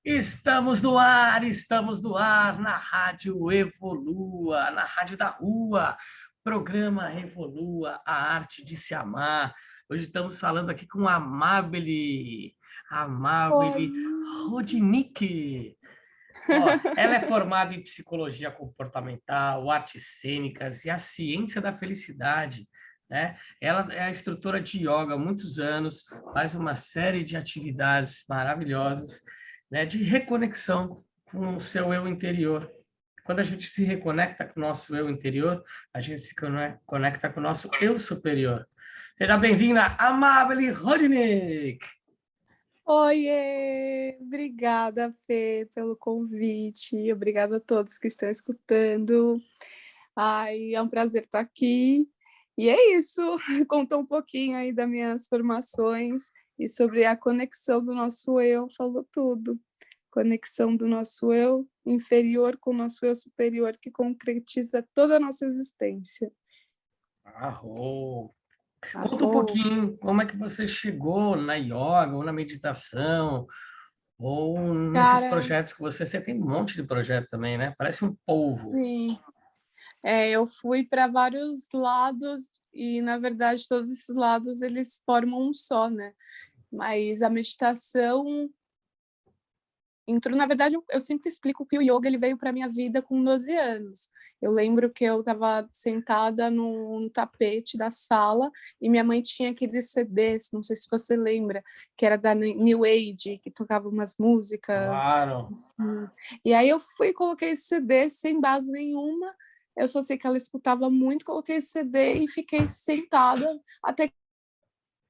Estamos no ar na Rádio Evolua, na Rádio da Rua, programa Evolua, a arte de se amar. Hoje estamos falando aqui com a Oi. Amabile Rodinick. Ó, ela é formada em psicologia comportamental, artes cênicas e a ciência da felicidade, né? Ela é a instrutora de yoga há muitos anos, faz uma série de atividades maravilhosas, né, de reconexão com o seu eu interior. Quando a gente se reconecta com o nosso eu interior, a gente se conecta com o nosso eu superior. Seja bem-vinda, Amabile Rodinick! Oiê! Obrigada, Fê, pelo convite. Obrigada a todos que estão escutando. Ai, é um prazer estar aqui. E é isso, contou um pouquinho aí das minhas formações e sobre a conexão do nosso eu, falou tudo. Conexão do nosso eu inferior com o nosso eu superior, que concretiza toda a nossa existência. Arro! Conta um Arro. pouquinho como é que você chegou na yoga ou na meditação ou nesses Cara, projetos que você tem um monte de projeto também, né? Parece um polvo. sim. Eu fui para vários lados e, na verdade, todos esses lados eles formam um só, né? Mas a meditação entrou, na verdade, eu sempre explico que o yoga ele veio para minha vida com 12 anos. Eu lembro que eu estava sentada no tapete da sala e minha mãe tinha aqueles CDs, não sei se você lembra, que era da New Age, que tocava umas músicas. Claro. E aí eu fui e coloquei esse CD sem base nenhuma. Eu só sei que ela escutava muito, coloquei esse CD e fiquei sentada até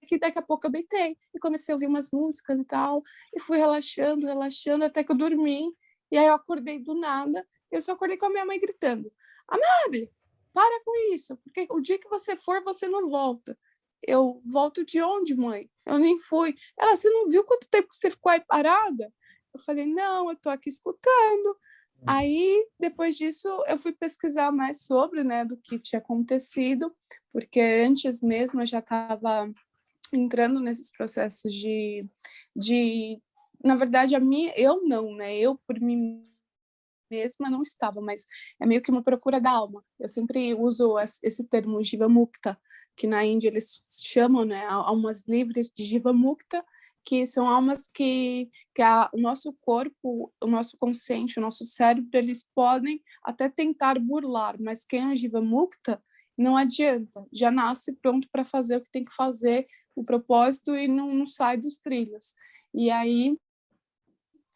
que daqui a pouco eu deitei e comecei a ouvir umas músicas e tal, e fui relaxando, relaxando, até que eu dormi, e aí eu acordei do nada, eu só acordei com a minha mãe gritando, Amable, para com isso, porque o dia que você for, você não volta. Eu volto de onde, mãe? Eu nem fui. Ela, você não viu quanto tempo que você ficou aí parada? Eu falei, não, eu tô aqui escutando. Aí, depois disso, eu fui pesquisar mais sobre, né, do que tinha acontecido, porque antes mesmo eu já estava entrando nesses processos de na verdade, eu não, né? Eu, por mim mesma, não estava, mas é meio que uma procura da alma. Eu sempre uso esse termo Jiva Mukta, que na Índia eles chamam, né, almas livres de Jiva Mukta, que são almas que o nosso corpo, o nosso consciente, o nosso cérebro, eles podem até tentar burlar, mas quem é Jiva Mukta, não adianta, já nasce pronto para fazer o que tem que fazer, o propósito, e não sai dos trilhos. E aí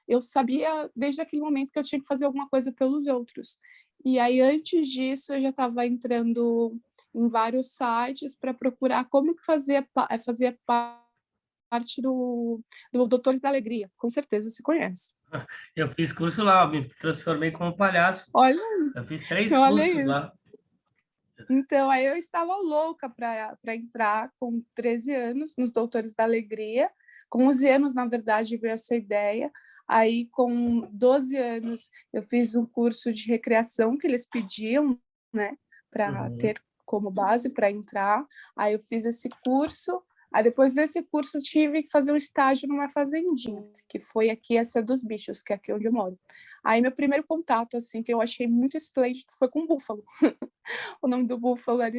eu sabia desde aquele momento que eu tinha que fazer alguma coisa pelos outros. E aí, antes disso, eu já estava entrando em vários sites para procurar como que fazia parte do Doutores da Alegria. Com certeza você conhece. Eu fiz curso lá, eu me transformei como palhaço. Olha, Eu fiz 3 cursos olha isso. lá. Então, aí eu estava louca para entrar com 13 anos nos Doutores da Alegria. Com 11 anos, na verdade, veio essa ideia. Aí, com 12 anos, eu fiz um curso de recreação que eles pediam, né, para Uhum. ter como base para entrar. Aí eu fiz esse curso. Aí depois desse curso eu tive que fazer um estágio numa fazendinha, que foi aqui essa dos Bichos, que é aqui onde eu moro. Aí meu primeiro contato, assim, que eu achei muito esplêndido, foi com o búfalo. O nome do búfalo era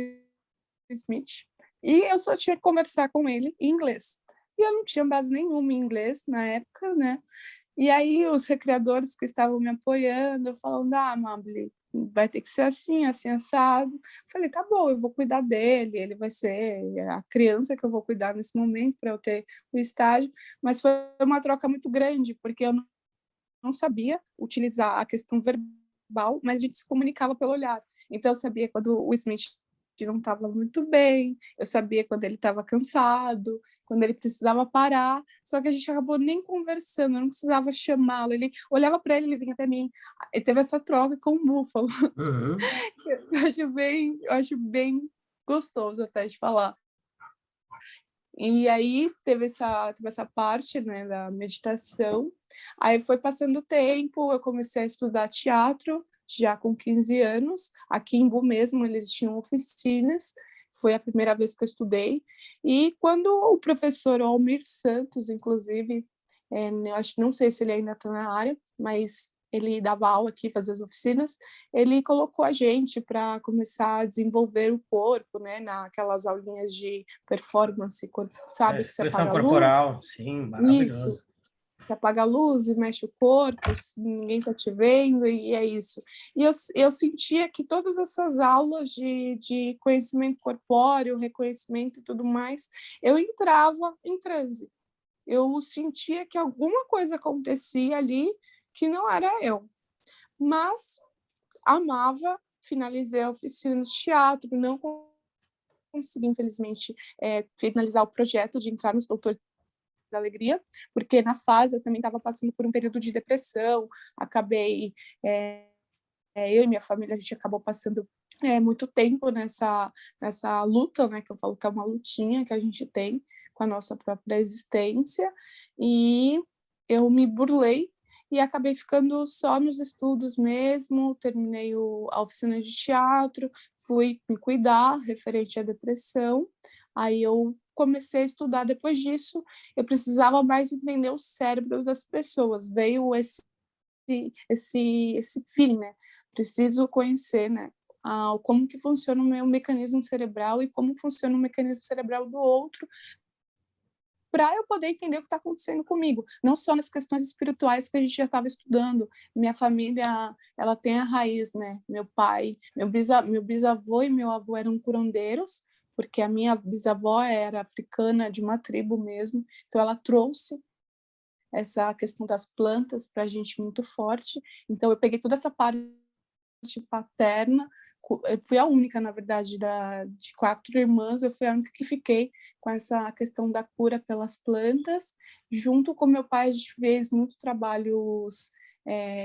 Smith. E eu só tinha que conversar com ele em inglês. E eu não tinha base nenhuma em inglês na época, né? E aí os recreadores que estavam me apoiando, falando, Amable, vai ter que ser assim, assim, assado. Falei, tá bom, eu vou cuidar dele, ele vai ser a criança que eu vou cuidar nesse momento para eu ter o estágio. Mas foi uma troca muito grande, porque eu não sabia utilizar a questão verbal, mas a gente se comunicava pelo olhar. Então, eu sabia quando o Smith não estava muito bem, eu sabia quando ele estava cansado, quando ele precisava parar, só que a gente acabou nem conversando, eu não precisava chamá-lo, ele olhava para ele, ele vinha até mim, e teve essa troca com o búfalo. Uhum. Eu acho bem gostoso até de falar. E aí teve essa parte, né, da meditação. Aí foi passando o tempo, eu comecei a estudar teatro, já com 15 anos. Aqui em Bu mesmo, eles tinham oficinas. Foi a primeira vez que eu estudei. E quando o professor Almir Santos, inclusive, eu acho, não sei se ele ainda está na área, mas ele dava aula aqui, fazia as oficinas, ele colocou a gente para começar a desenvolver o corpo, né, naquelas aulinhas de performance, sabe, que você Expressão apaga a luz. corporal, sim, Isso, maravilhoso. você apaga a luz e mexe o corpo, ninguém está te vendo, e é isso. E eu sentia que todas essas aulas de conhecimento corpóreo, reconhecimento e tudo mais, eu entrava em transe. Eu sentia que alguma coisa acontecia ali que não era eu. Mas amava, finalizei a oficina de teatro, não consegui, infelizmente, finalizar o projeto de entrar nos Doutores da Alegria, porque na fase eu também estava passando por um período de depressão, acabei, eu e minha família, a gente acabou passando muito tempo nessa luta, né, que eu falo que é uma lutinha que a gente tem com a nossa própria existência, e eu me burlei e acabei ficando só nos estudos mesmo, terminei a oficina de teatro, fui me cuidar referente à depressão, aí eu comecei a estudar. Depois disso, eu precisava mais entender o cérebro das pessoas, veio esse feeling, né? Preciso conhecer, né? Como que funciona o meu mecanismo cerebral e como funciona o mecanismo cerebral do outro, para eu poder entender o que está acontecendo comigo, não só nas questões espirituais que a gente já estava estudando. Minha família, ela tem a raiz, né? Meu pai, meu bisavô e meu avô eram curandeiros, porque a minha bisavó era africana, de uma tribo mesmo, então ela trouxe essa questão das plantas para a gente muito forte. Então eu peguei toda essa parte paterna, eu fui a única, na verdade, de 4 irmãs, eu fui a única que fiquei com essa questão da cura pelas plantas. Junto com meu pai, a gente fez muito trabalhos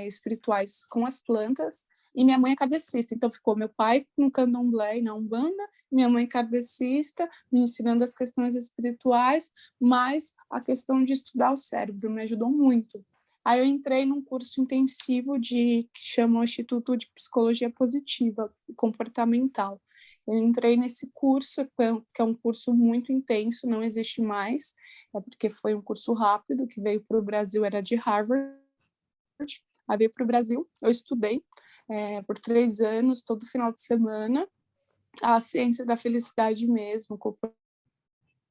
espirituais com as plantas, e minha mãe é kardecista, então ficou meu pai no candomblé e na Umbanda, minha mãe kardecista, me ensinando as questões espirituais, mas a questão de estudar o cérebro me ajudou muito. Aí eu entrei num curso intensivo que chama o Instituto de Psicologia Positiva e Comportamental. Eu entrei nesse curso, que é um curso muito intenso, não existe mais, porque foi um curso rápido, que veio para o Brasil, era de Harvard, aí veio para o Brasil, eu estudei por 3 anos, todo final de semana, a ciência da felicidade mesmo,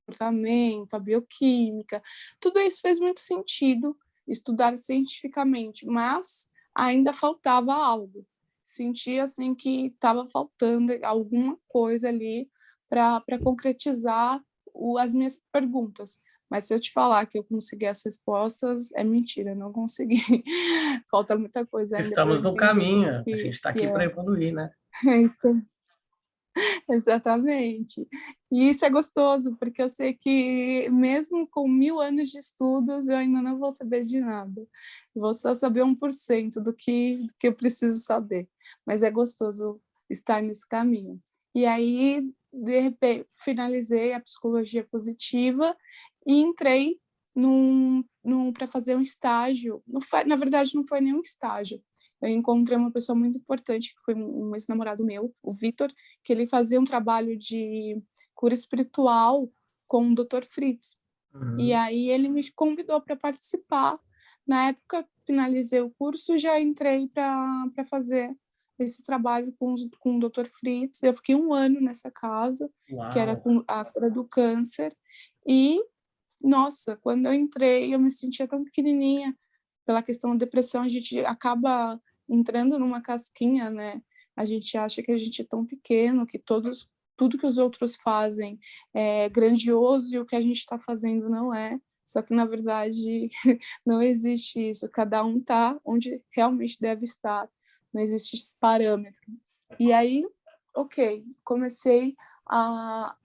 comportamento, a bioquímica, tudo isso fez muito sentido, estudar cientificamente, mas ainda faltava algo. Sentia assim que estava faltando alguma coisa ali para concretizar as minhas perguntas. Mas se eu te falar que eu consegui as respostas, é mentira, não consegui. Falta muita coisa ainda para eu Estamos no entender o caminho, a gente que, está que aqui para é. evoluir, né? É isso. Exatamente. E isso é gostoso, porque eu sei que mesmo com 1000 anos de estudos, eu ainda não vou saber de nada. Vou só saber 1% do que eu preciso saber. Mas é gostoso estar nesse caminho. E aí, de repente, finalizei a psicologia positiva e entrei para fazer um estágio. Não foi, na verdade, não foi nenhum estágio. Eu encontrei uma pessoa muito importante, que foi um ex-namorado meu, o Vitor, que ele fazia um trabalho de cura espiritual com o Dr. Fritz. E Uhum. aí ele me convidou para participar. Na época, finalizei o curso e já entrei para fazer esse trabalho com o Dr. Fritz. Eu fiquei 1 ano nessa casa, que era Uau! com a cura do câncer. E, nossa, quando eu entrei, eu me sentia tão pequenininha. Pela questão da depressão, a gente acaba entrando numa casquinha, né? A gente acha que a gente é tão pequeno, que tudo que os outros fazem é grandioso e o que a gente está fazendo não é. Só que, na verdade, não existe isso. Cada um está onde realmente deve estar. Não existe esse parâmetro. E aí, ok, comecei a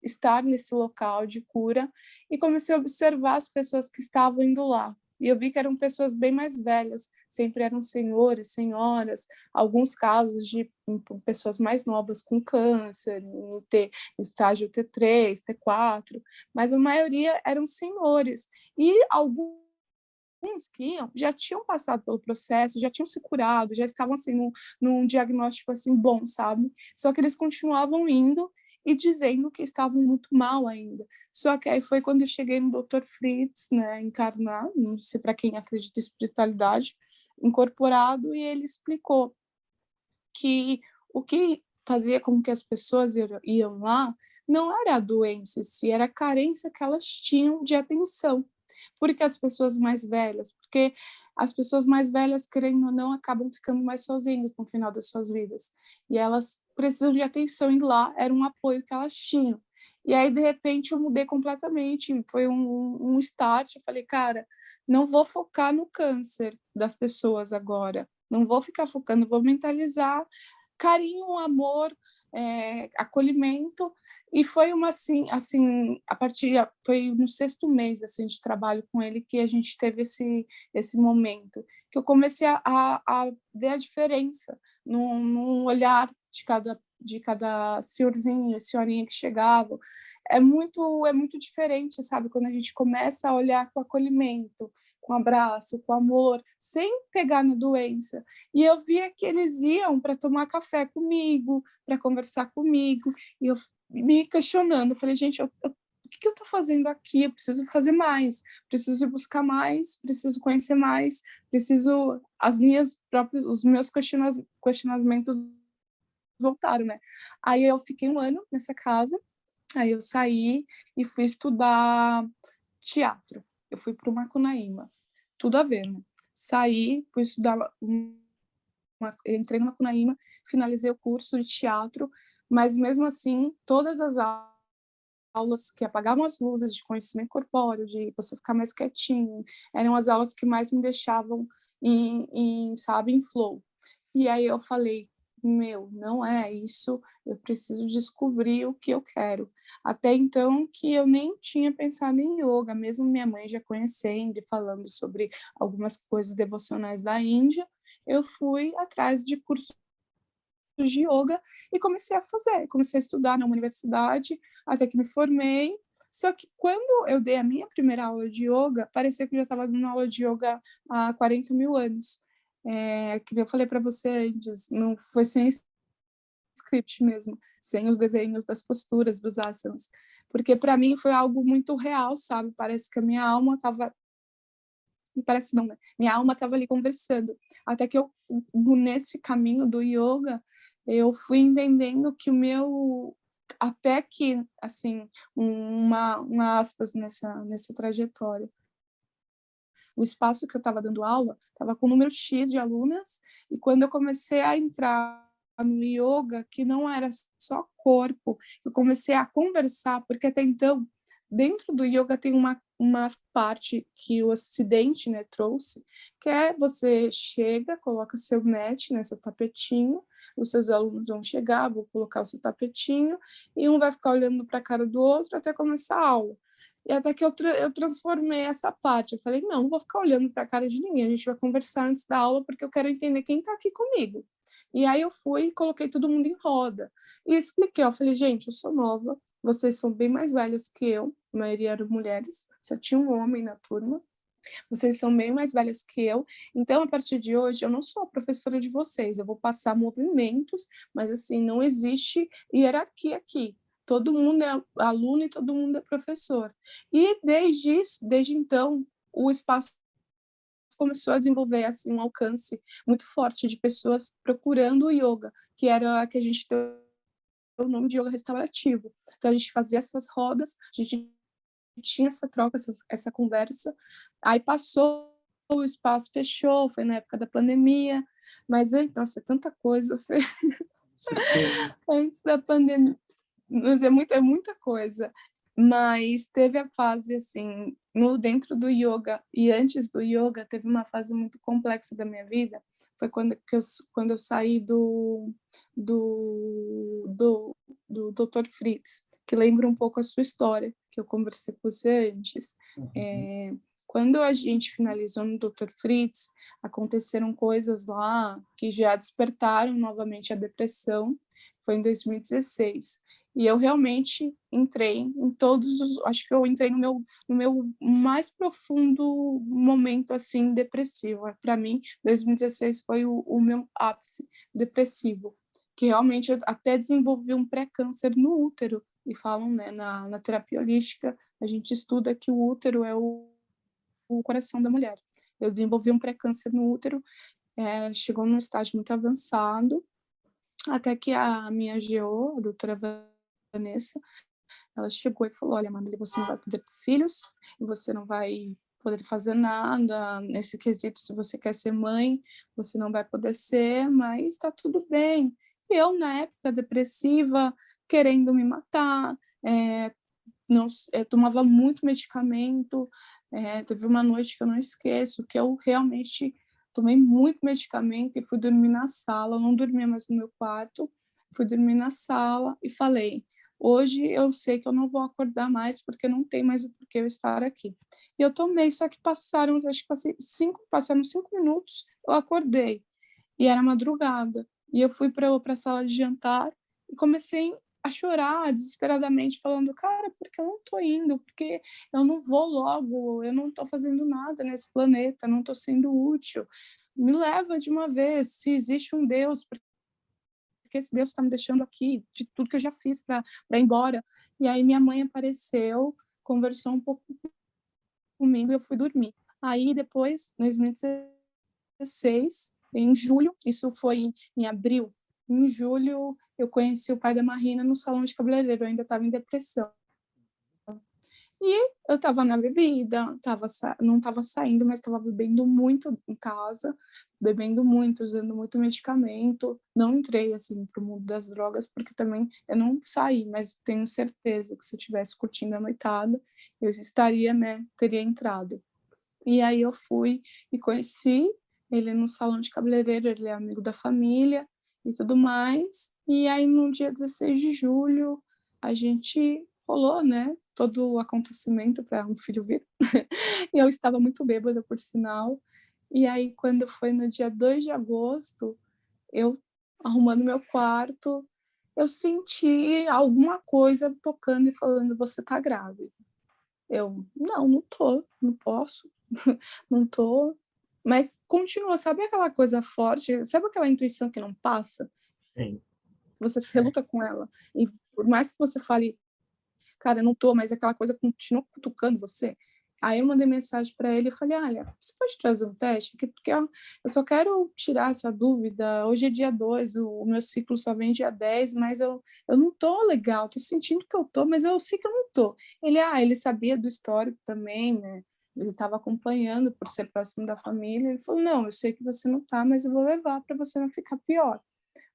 estar nesse local de cura e comecei a observar as pessoas que estavam indo lá. E eu vi que eram pessoas bem mais velhas, sempre eram senhores, senhoras, alguns casos de pessoas mais novas com câncer, estágio T3, T4, mas a maioria eram senhores. E alguns que iam já tinham passado pelo processo, já tinham se curado, já estavam assim num diagnóstico assim bom, sabe? Só que eles continuavam indo e dizendo que estavam muito mal ainda. Só que aí foi quando eu cheguei no Dr. Fritz, né, encarnar, não sei para quem acredita em espiritualidade, incorporado, e ele explicou que o que fazia com que as pessoas iam lá não era a doença, se era a carência que elas tinham de atenção. Porque as pessoas mais velhas, querendo ou não, acabam ficando mais sozinhas no final das suas vidas. E elas precisam de atenção, e lá era um apoio que elas tinham. E aí, de repente, eu mudei completamente. Foi um start. Eu falei, cara, não vou focar no câncer das pessoas agora. Não vou ficar focando, vou mentalizar carinho, amor, acolhimento. E foi uma assim, foi no 6º mês assim de trabalho com ele que a gente teve esse momento, que eu comecei a ver a diferença no olhar de cada senhorzinho, senhorinha que chegava. É muito diferente, sabe? Quando a gente começa a olhar com acolhimento, com abraço, com amor, sem pegar na doença. E eu via que eles iam para tomar café comigo, para conversar comigo, e eu me questionando. Eu falei, gente, o que eu estou fazendo aqui? Eu preciso fazer mais, preciso buscar mais, preciso conhecer mais, preciso os meus questionamentos voltaram, né? Aí eu fiquei 1 ano nessa casa, aí eu saí e fui estudar teatro. Eu fui para o Macunaíma, tudo a ver, né? Saí, fui estudar, entrei no Macunaíma, finalizei o curso de teatro, mas mesmo assim, todas as aulas que apagavam as luzes de conhecimento corpóreo, de você ficar mais quietinho, eram as aulas que mais me deixavam sabe, em flow. E aí eu falei, meu, não é isso, eu preciso descobrir o que eu quero. Até então que eu nem tinha pensado em yoga, mesmo minha mãe já conhecendo e falando sobre algumas coisas devocionais da Índia, eu fui atrás de cursos de yoga e comecei a estudar na universidade, até que me formei. Só que quando eu dei a minha primeira aula de yoga, parecia que eu já estava dando aula de yoga há 40 mil anos. Que eu falei para você antes, não foi sem script mesmo, sem os desenhos das posturas, dos asanas. Porque para mim foi algo muito real, sabe? Parece que a minha alma estava. Parece não, né? Minha alma estava ali conversando. Até que nesse caminho do yoga, eu fui entendendo que o meu. Até que, assim, uma aspas nessa trajetória. O espaço que eu estava dando aula estava com um número X de alunas, e quando eu comecei a entrar no yoga, que não era só corpo, eu comecei a conversar, porque até então, dentro do yoga tem uma parte que o Ocidente, né, trouxe, que é você chega, coloca seu mat, né, seu tapetinho, os seus alunos vão chegar, vão colocar o seu tapetinho, e um vai ficar olhando para a cara do outro até começar a aula. E até que eu transformei essa parte. Eu falei, não vou ficar olhando para a cara de ninguém, a gente vai conversar antes da aula, porque eu quero entender quem está aqui comigo. E aí eu fui e coloquei todo mundo em roda. E expliquei, eu falei, gente, eu sou nova, vocês são bem mais velhas que eu, a maioria eram mulheres, só tinha um homem na turma, vocês são bem mais velhas que eu, então a partir de hoje eu não sou a professora de vocês, eu vou passar movimentos, mas assim, não existe hierarquia aqui. Todo mundo é aluno e todo mundo é professor. E desde então, o espaço começou a desenvolver assim um alcance muito forte de pessoas procurando o yoga, que era a que a gente deu o nome de yoga restaurativo. Então a gente fazia essas rodas, a gente tinha essa troca, essa conversa. Aí passou, o espaço fechou, foi na época da pandemia, mas, nossa, é tanta coisa. Antes da pandemia, é muita coisa. Mas teve a fase, assim, dentro do yoga e antes do yoga, teve uma fase muito complexa da minha vida. Foi quando eu saí do Dr. Fritz, que lembra um pouco a sua história, que eu conversei com você antes. Quando a gente finalizou no Dr. Fritz, aconteceram coisas lá que já despertaram novamente a depressão. Foi em 2016. E eu realmente entrei em acho que eu entrei no meu mais profundo momento assim depressivo. Para mim, 2016 foi o meu ápice depressivo. que realmente eu até desenvolvi um pré-câncer no útero, e falam, né, na terapia holística, a gente estuda que o útero é o coração da mulher. Eu desenvolvi um pré-câncer no útero, chegou num estágio muito avançado, até que a minha GO, a doutora Vanessa, ela chegou e falou: olha, Marília, você não vai poder ter filhos, você não vai poder fazer nada nesse quesito. Se você quer ser mãe, você não vai poder ser, mas está tudo bem. Eu, na época depressiva, querendo me matar, não, eu tomava muito medicamento. Teve uma noite que eu não esqueço, que eu realmente tomei muito medicamento e fui dormir na sala. Eu não dormia mais no meu quarto, fui dormir na sala e falei: hoje eu sei que eu não vou acordar mais porque não tem mais o porquê eu estar aqui. E eu tomei, só que passaram 5 minutos, eu acordei e era madrugada. E eu fui para a sala de jantar e comecei a chorar desesperadamente, falando: cara, por que eu não estou indo? Porque eu não vou logo, eu não estou fazendo nada nesse planeta, não estou sendo útil. Me leva de uma vez, se existe um Deus, porque esse Deus está me deixando aqui, de tudo que eu já fiz para ir embora. E aí minha mãe apareceu, conversou um pouco comigo e eu fui dormir. Aí depois, em 2016, em julho, isso foi em abril, em julho eu conheci o pai da Marina no salão de cabeleireiro, eu ainda estava em depressão. E eu estava na bebida, não estava saindo, mas estava bebendo muito em casa, bebendo muito, usando muito medicamento. Não entrei assim para o mundo das drogas, porque também eu não saí, mas tenho certeza que se eu estivesse curtindo a noitada, eu estaria, né, teria entrado. E aí eu fui e conheci ele no salão de cabeleireiro, ele é amigo da família e tudo mais. E aí no dia 16 de julho a gente rolou, né, todo o acontecimento para um filho vir. E eu estava muito bêbada, por sinal. E aí quando foi no dia 2 de agosto, eu arrumando meu quarto, eu senti alguma coisa tocando e falando: você tá grávida. Eu: não tô, não posso, não tô. Mas continua, sabe aquela coisa forte, sabe aquela intuição que não passa? Sim, Você sim. reluta com ela, e por mais que você fale: cara, eu não tô, mas aquela coisa continua cutucando você. Aí eu mandei mensagem para ele e falei: olha, você pode trazer um teste? Porque eu só quero tirar essa dúvida. Hoje é dia 2, o meu ciclo só vem dia 10, mas eu não tô legal, tô sentindo que eu tô, mas eu sei que eu não tô. Ele sabia do histórico também, né? Ele estava acompanhando por ser próximo da família. Ele falou: não, eu sei que você não tá, mas eu vou levar para você não ficar pior.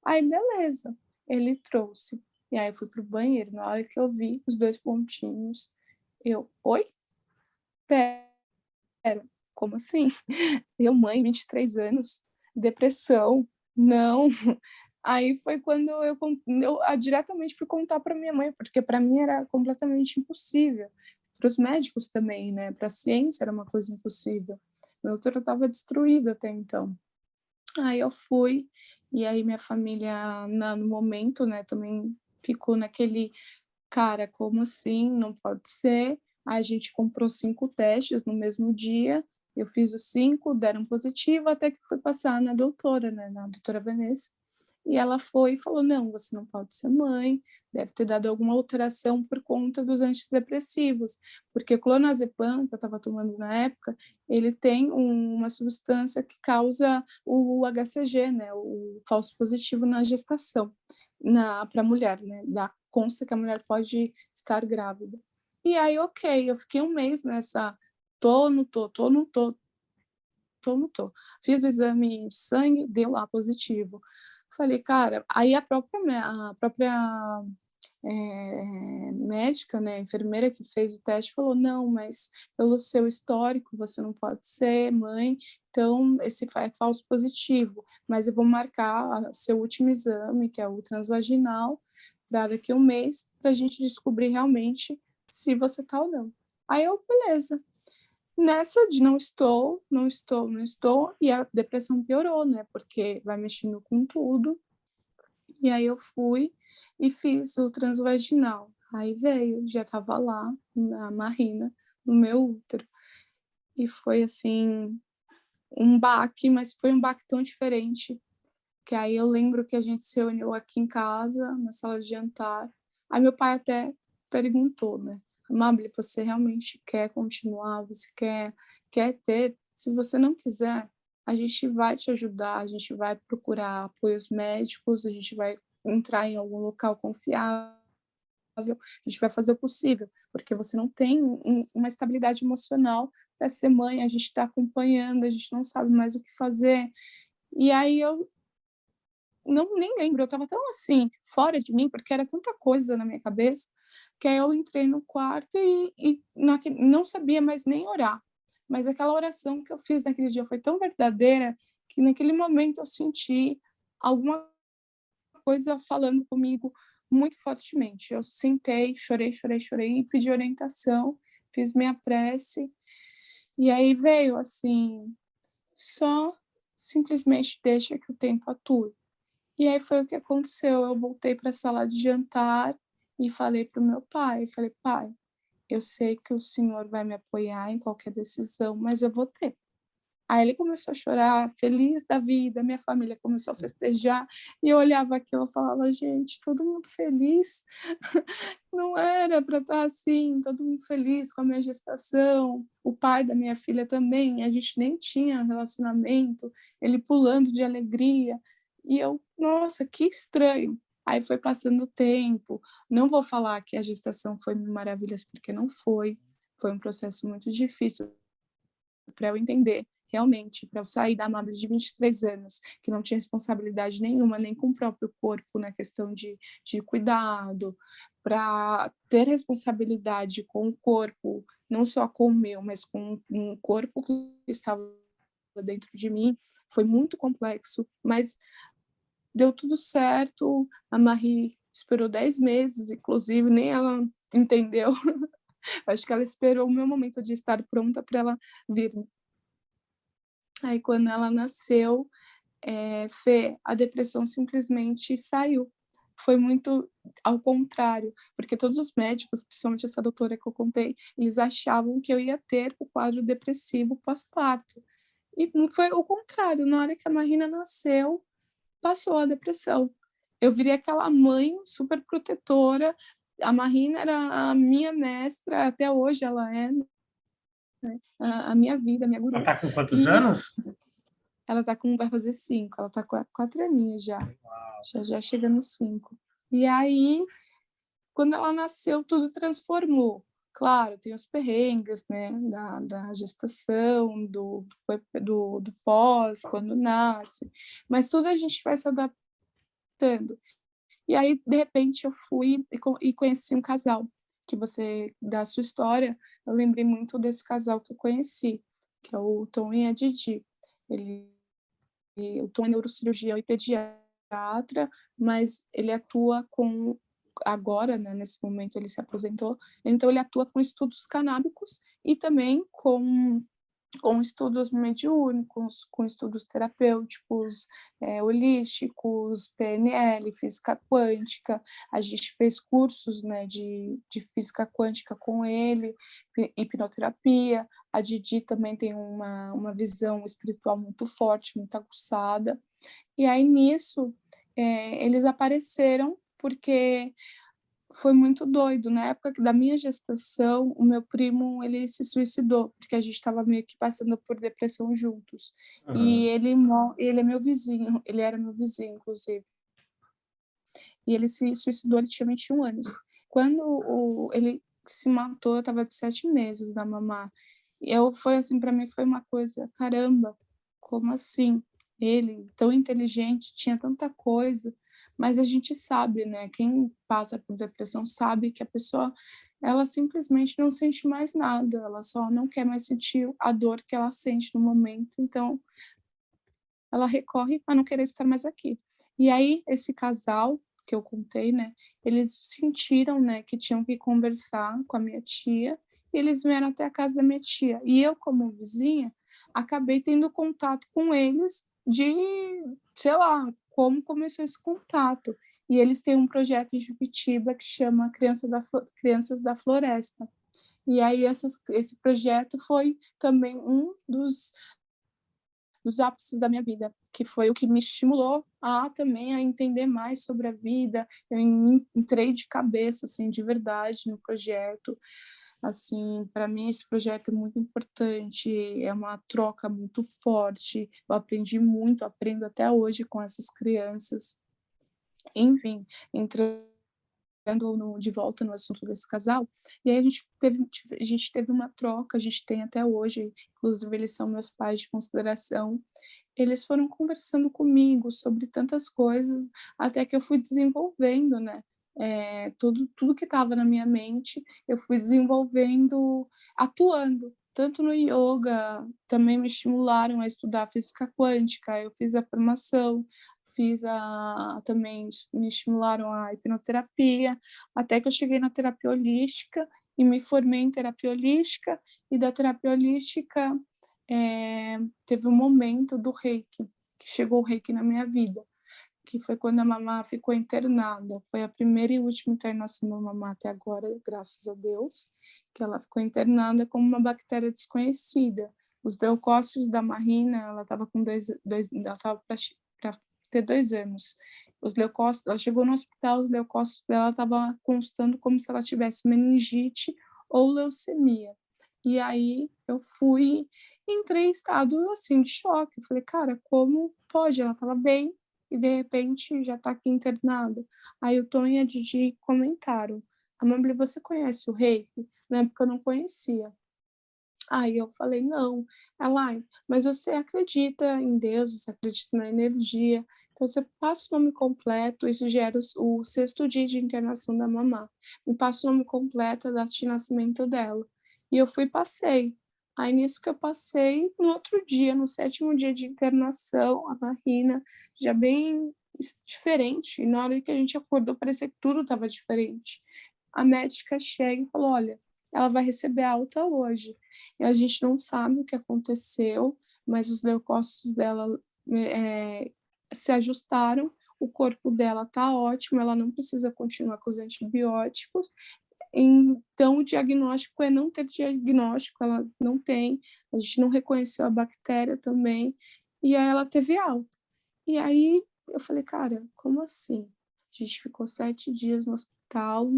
Aí, beleza. Ele trouxe. E aí eu fui pro banheiro. Na hora que eu vi os 2 pontinhos, eu: oi? Pera, como assim? Eu, mãe, 23 anos, depressão, não. Aí foi quando eu diretamente fui contar para minha mãe, porque para mim era completamente impossível. Para os médicos também, né? Para a ciência era uma coisa impossível. Meu útero estava destruído até então. Aí eu fui, e aí minha família, no momento, né, também ficou naquele: cara, como assim? Não pode ser. Aí a gente comprou 5 testes no mesmo dia, eu fiz os 5, deram positivo, até que fui passar na doutora, né, na doutora Vanessa. E ela foi e falou: não, você não pode ser mãe, deve ter dado alguma alteração por conta dos antidepressivos, porque o clonazepam, que eu estava tomando na época, ele tem uma substância que causa o HCG, né, o falso positivo na gestação, para a mulher, né, consta que a mulher pode estar grávida. E aí, ok, eu fiquei um mês nessa: tô, não tô, tô, não tô, tô, não tô. Fiz o exame de sangue, deu lá positivo. Falei: cara, aí a própria médica, né, enfermeira que fez o teste falou: não, mas pelo seu histórico você não pode ser mãe, então esse é falso positivo, mas eu vou marcar seu último exame, que é o transvaginal, para daqui a um mês, para a gente descobrir realmente se você tá ou não. Aí eu, beleza. Nessa de não estou, não estou, não estou, e a depressão piorou, né, porque vai mexendo com tudo. E aí eu fui e fiz o transvaginal. Aí veio, já estava lá, na Marina, no meu útero. E foi assim, um baque, mas foi um baque tão diferente que aí eu lembro que a gente se reuniu aqui em casa, na sala de jantar. Aí meu pai até perguntou, né? Amable, você realmente quer continuar? Você quer ter? Se você não quiser, a gente vai te ajudar, a gente vai procurar apoios médicos, a gente vai entrar em algum local confiável, a gente vai fazer o possível, porque você não tem uma estabilidade emocional para ser mãe, a gente está acompanhando, a gente não sabe mais o que fazer. E aí eu não nem lembro, eu estava tão assim, fora de mim, porque era tanta coisa na minha cabeça, que aí eu entrei no quarto e não sabia mais nem orar. Mas aquela oração que eu fiz naquele dia foi tão verdadeira que naquele momento eu senti alguma coisa falando comigo muito fortemente. Eu sentei, chorei, chorei, chorei e pedi orientação, fiz minha prece e aí veio assim, só simplesmente deixa que o tempo atue. E aí foi o que aconteceu. Eu voltei para a sala de jantar e falei para o meu pai, falei, pai, eu sei que o senhor vai me apoiar em qualquer decisão, mas eu vou ter. Aí ele começou a chorar, feliz da vida, minha família começou a festejar, e eu olhava aquilo e falava, gente, todo mundo feliz, não era para estar assim, todo mundo feliz com a minha gestação, o pai da minha filha também, a gente nem tinha relacionamento, ele pulando de alegria, e eu, nossa, que estranho. Aí foi passando o tempo, não vou falar que a gestação foi mil maravilhas, porque não foi um processo muito difícil para eu entender realmente, para eu sair da Amada de 23 anos, que não tinha responsabilidade nenhuma, nem com o próprio corpo, na questão de cuidado, para ter responsabilidade com o corpo, não só com o meu, mas com um corpo que estava dentro de mim, foi muito complexo, mas deu tudo certo. A Marie esperou 10 meses, inclusive, nem ela entendeu. Acho que ela esperou o meu momento de estar pronta para ela vir. Aí, quando ela nasceu, Fê, a depressão simplesmente saiu. Foi muito ao contrário, porque todos os médicos, principalmente essa doutora que eu contei, eles achavam que eu ia ter o quadro depressivo pós-parto. E não foi o contrário, na hora que a Marina nasceu, passou a depressão. Eu virei aquela mãe super protetora, a Marina era a minha mestra, até hoje ela é, né? A minha vida, a minha Ela guru. tá com quantos E anos? ela vai fazer 5, ela tá com 4 aninhos já. Já chega nos 5. E aí, quando ela nasceu, tudo transformou. Claro, tem os perrengues, né, da gestação, do pós, quando nasce, mas tudo a gente vai se adaptando. E aí, de repente, eu fui e conheci um casal, que você, da sua história, eu lembrei muito desse casal que eu conheci, que é o Tom e a Didi. Ele o Tom é neurocirurgião e pediatra, mas ele atua com, agora, né, nesse momento ele se aposentou, então ele atua com estudos canábicos e também com estudos mediúnicos, com estudos terapêuticos, holísticos, PNL, física quântica. A gente fez cursos, né, de física quântica com ele, hipnoterapia. A Didi também tem uma visão espiritual muito forte, muito aguçada. E aí, nisso, eles apareceram porque foi muito doido. Na época da minha gestação, o meu primo, ele se suicidou, porque a gente estava meio que passando por depressão juntos. E Uhum. ele é meu vizinho, ele era meu vizinho, inclusive. E ele se suicidou, ele tinha 21 anos. Quando ele se matou, eu estava de 7 meses na mamá. E foi assim, para mim foi uma coisa, caramba, como assim? Ele, tão inteligente, tinha tanta coisa, mas a gente sabe, né? Quem passa por depressão sabe que a pessoa, ela simplesmente não sente mais nada, ela só não quer mais sentir a dor que ela sente no momento, então ela recorre a não querer estar mais aqui. E aí, esse casal que eu contei, né, eles sentiram, né, que tinham que conversar com a minha tia, e eles vieram até a casa da minha tia. E eu, como vizinha, acabei tendo contato com eles de, sei lá, como começou esse contato. E eles têm um projeto em Juquitiba que chama Crianças da Floresta. E aí esse projeto foi também um dos ápices da minha vida, que foi o que me estimulou também a entender mais sobre a vida. Eu entrei de cabeça, assim, de verdade no projeto. Assim, para mim esse projeto é muito importante, é uma troca muito forte. Eu aprendi muito, aprendo até hoje com essas crianças. Enfim, entrando de volta no assunto desse casal, e aí a gente teve uma troca, a gente tem até hoje, inclusive eles são meus pais de consideração. Eles foram conversando comigo sobre tantas coisas, até que eu fui desenvolvendo, né, tudo que estava na minha mente, eu fui desenvolvendo, atuando, tanto no ioga, também me estimularam a estudar física quântica, eu fiz a formação, também me estimularam a hipnoterapia, até que eu cheguei na terapia holística e me formei em terapia holística, e da terapia holística, teve um momento do reiki, que chegou o reiki na minha vida, que foi quando a mamá ficou internada. Foi a primeira e última internação da mamá até agora, graças a Deus, que ela ficou internada com uma bactéria desconhecida. Os leucócitos da Marina, ela estava com ela estava para ter 2 anos. Os leucócitos, ela chegou no hospital, os leucócitos dela estavam constando como se ela tivesse meningite ou leucemia. E aí eu entrei em estado assim de choque. Eu falei, cara, como pode? Ela estava bem e de repente já está aqui internada. Aí o Tom e a Didi comentaram: Amambly, você conhece o reiki? Na época eu não conhecia. Aí eu falei, não. Ela, mas você acredita em Deus, você acredita na energia, então você passa o nome completo, isso já era o 6º dia de internação da mamá. Me passa o nome completo, a data de nascimento dela. E eu fui e passei. Aí nisso que eu passei, no outro dia, no 7º dia de internação, a Marina, já bem diferente. E na hora que a gente acordou, parecia que tudo estava diferente. A médica chega e falou, olha, ela vai receber alta hoje. E a gente não sabe o que aconteceu, mas os leucócitos dela se ajustaram, o corpo dela está ótimo, ela não precisa continuar com os antibióticos. Então, o diagnóstico é não ter diagnóstico, ela não tem, a gente não reconheceu a bactéria também, e aí ela teve alta. E aí eu falei, cara, como assim? A gente ficou 7 dias no hospital,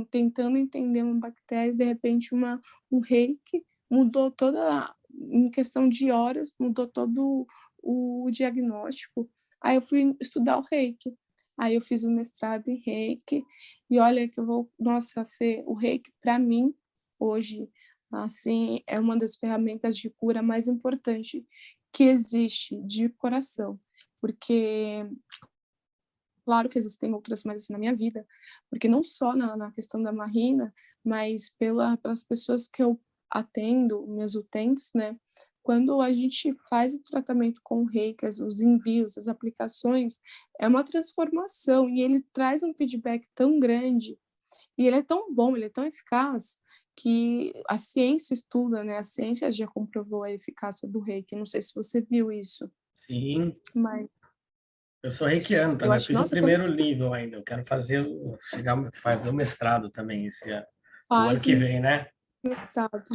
tentando entender uma bactéria, e de repente um reiki mudou toda, em questão de horas, mudou todo o diagnóstico. Aí eu fui estudar o reiki. Aí eu fiz o mestrado em reiki, e olha que nossa, Fê, o reiki para mim, hoje, assim, é uma das ferramentas de cura mais importante que existe, de coração. Porque claro que existem outras mais assim, na minha vida, porque não só na questão da Marina, mas pelas pessoas que eu atendo, meus utentes, né? Quando a gente faz o tratamento com o reiki, os envios, as aplicações, é uma transformação e ele traz um feedback tão grande e ele é tão bom, ele é tão eficaz que a ciência estuda, né? A ciência já comprovou a eficácia do reiki. Não sei se você viu isso, Sim, mas eu sou reikiano eu também. Eu acho, fiz o nossa, quando primeiro nível ainda. Eu quero fazer o mestrado também o ano faz que vem, né? mestrado.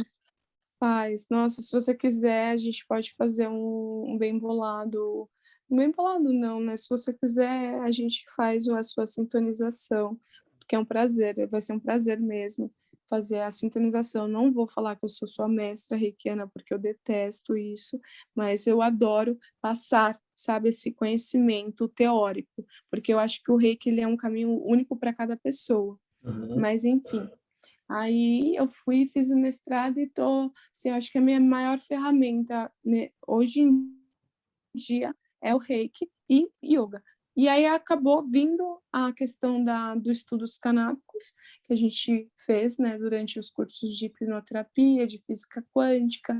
Faz. Nossa, se você quiser, a gente pode fazer um bem bolado. Um bem bolado não, né? Se você quiser, a gente faz a sua sintonização, porque é um prazer, vai ser um prazer mesmo fazer a sintonização. Não vou falar que eu sou sua mestra reikiana, porque eu detesto isso, mas eu adoro passar, sabe, esse conhecimento teórico, porque eu acho que o reiki ele é um caminho único para cada pessoa. Uhum. Mas, enfim. Aí eu fui, fiz o mestrado e assim, eu acho que a minha maior ferramenta, né, hoje em dia é o Reiki e Yoga. E aí acabou vindo a questão dos estudos canábicos que a gente fez, né, durante os cursos de hipnoterapia, de física quântica,